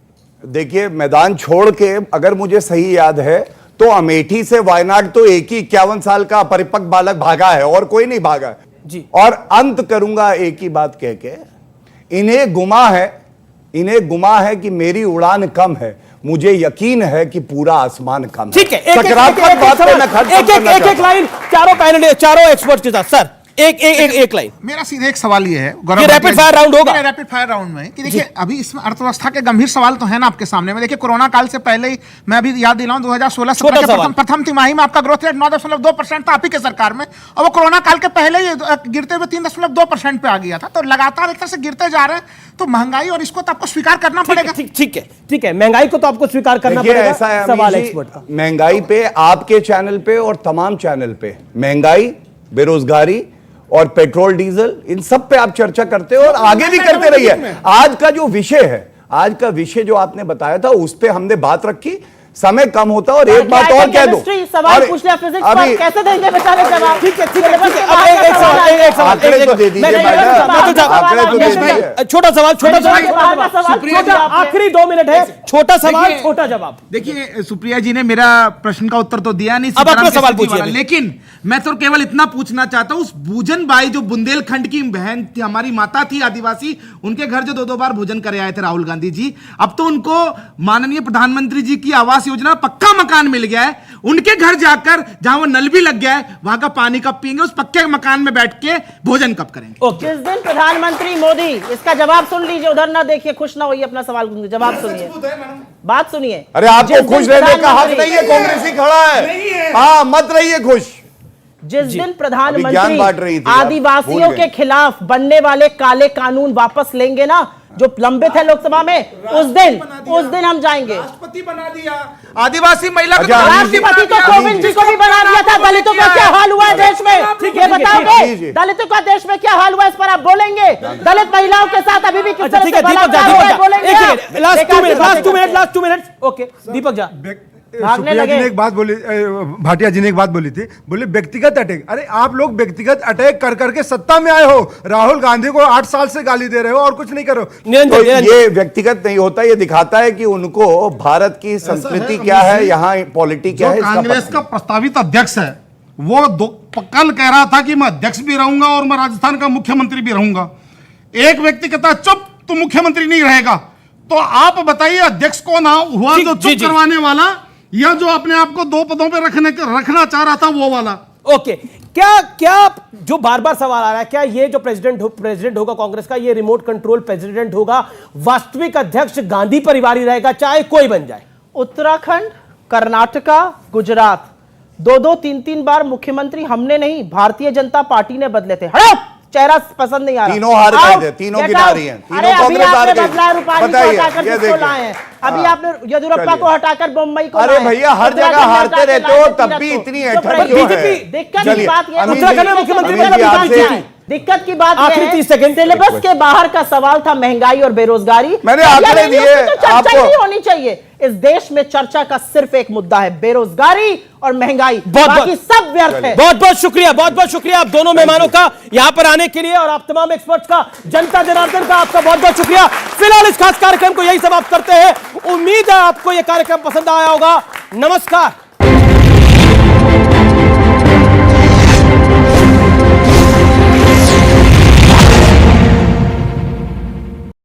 देखिए, मैदान छोड़ के अगर मुझे सही याद है तो अमेठी से वायनाड तो एक ही 51 साल का परिपक्व बालक भागा है, और कोई नहीं भागा जी। और अंत करूंगा एक ही बात कह के, इन्हें गुमा है कि मेरी उड़ान कम है, मुझे यकीन है कि पूरा आसमान कम है। ठीक है, एक लाइन चारों पैनल, चारों एक्सपर्ट के साथ। सर एक लाइन। मेरा सीधे एक सवाल ये है, ये रैपिड फायर राउंड होगा। रैपिड फायर राउंड में कि देखिए, अभी इसमें अर्थव्यवस्था के गंभीर सवाल तो है ना आपके सामने में। देखिए, कोरोना काल से पहले ही मैं अभी याद दिलाऊं, 2016-17 के प्रथम तिमाही में आपका ग्रोथ रेट 9.2% था आप ही के सरकार में, और वो कोरोना काल के पहले ही गिरते हुए 3.2% पे आ गया था। तो लगातार एक तरह से गिरते जा रहे हैं, तो महंगाई और इसको तो आपको स्वीकार करना पड़ेगा। ठीक है, महंगाई को तो आपको स्वीकार करना पड़ेगा। ऐसा है सवाल एक्सपर्ट का, महंगाई पे आपके चैनल पे और तमाम चैनल पे महंगाई, बेरोजगारी और पेट्रोल डीजल, इन सब पे आप चर्चा करते हो और आगे भी करते रहिए। आज का जो विषय है, आज का विषय जो आपने बताया था, उस पे हमने बात रखी। समय कम होता है। और एक बात और कह दो, सवाल पूछ लिया फिजिक्स पर, कैसे देंगे बेचारे जवाब? ठीक है, एक सवाल तो दे दीजिए, छोटा सवाल, आखिरी 2 मिनट है, छोटा सवाल छोटा जवाब। देखिए सुप्रिया जी ने मेरा प्रश्न का उत्तर तो दिया नहीं, अब अपना सवाल पूछिए। लेकिन मैं तो केवल इतना पूछना चाहता हूं, उस भूजन बाई जो बुंदेलखंड की बहन थी, हमारी माता थी आदिवासी, उनके घर जो 2-2 बार भोजन करे आए थे राहुल गांधी जी, अब तो उनको माननीय प्रधानमंत्री जी की आवास योजना पक्का मकान मिल गया है। उनके घर जाकर जहां वो नल भी लग गया है, वहां का पानी कब पिएंगे? उस पक्के मकान में बैठ के भोजन कब करेंगे? जिस दिन प्रधानमंत्री मोदी, इसका जवाब सुन लीजिए, उधर ना देखिए, खुश ना होइए, अपना सवाल जवाब सुनिए, बात सुनिए। अरे आपको खुश रहने का हक नहीं है, कांग्रेस ही खड़ा है। हाँ, मत रहिए खुश। जिस दिन प्रधानमंत्री आदिवासियों के खिलाफ बनने वाले काले कानून वापस लेंगे ना, जो लंबित है लोकसभा में, उस दिन हम जाएंगे। राष्ट्रपति बना दिया आदिवासी महिला को, राष्ट्रपति तो कोविंद जी को भी बना दिया था। दलितों का क्या हाल हुआ है देश में, ये बताओगे? दलितों का देश में क्या हाल हुआ है, इस पर आप बोलेंगे? दलित महिलाओं के साथ अभी भी किस तरह से बलात्कार हो रहा है, बोलेंगे? लास्ट 2 मिनट, ओके दीपक जा। सुप्रिया जी ने एक बात बोली, भाटिया जी ने एक बात बोली थी, बोले व्यक्तिगत अटैक। अरे आप लोग व्यक्तिगत अटैक कर करके सत्ता में आए हो, राहुल गांधी को 8 साल से गाली दे रहे हो और कुछ नहीं करो। तो ये व्यक्तिगत नहीं होता, ये दिखाता है कि उनको भारत की संस्कृति क्या है, यहाँ पॉलिटिक्स क्या है। कांग्रेस का प्रस्तावित अध्यक्ष है, वो कल कह रहा था कि मैं अध्यक्ष भी रहूंगा और मैं राजस्थान का मुख्यमंत्री भी रहूंगा। एक व्यक्ति कहता है चुप, तू मुख्यमंत्री नहीं रहेगा। तो आप बताइए अध्यक्ष कौन हुआ, जो चुप करवाने वाला, या जो अपने आप को 2 पदों पे रखना चाह रहा था वो वाला? ओके, क्या जो बार बार सवाल आ रहा है, क्या ये जो प्रेसिडेंट होगा कांग्रेस का, ये रिमोट कंट्रोल प्रेसिडेंट होगा, वास्तविक अध्यक्ष गांधी परिवार ही रहेगा, चाहे कोई बन जाए? उत्तराखंड, कर्नाटका, गुजरात, 2-2, 3-3 बार मुख्यमंत्री हमने नहीं, भारतीय जनता पार्टी ने बदले थे। हटो, चेहरा पसंद नहीं आ रहा। तीनों हार गए थे, तीनों गिना रही हैं, तीनों कांग्रेस हार गई। बताइए, ये देखिए, अभी आपने येदियुरप्पा को हटाकर मुंबई को, अरे भैया हर जगह हारते रहते हो, तब भी इतनी अटक क्यों है? दिक्कत की बात ये, मुख्यमंत्री दिक्कत की बात यह है, सिलेबस के बाहर का सवाल था महंगाई और बेरोजगारी। मैंने आंकड़े दिए चर्चा नहीं होनी चाहिए इस देश में, चर्चा का सिर्फ एक मुद्दा है, बेरोजगारी और महंगाई, बाकी सब व्यर्थ है। बहुत बहुत शुक्रिया आप दोनों मेहमानों का यहां पर आने के लिए, और आप तमाम एक्सपर्ट्स का, जनता जनार्दन का आपका बहुत बहुत शुक्रिया। फिलहाल इस खास कार्यक्रम को यही समाप्त करते हैं। उम्मीद है आपको यह कार्यक्रम पसंद आया होगा। नमस्कार।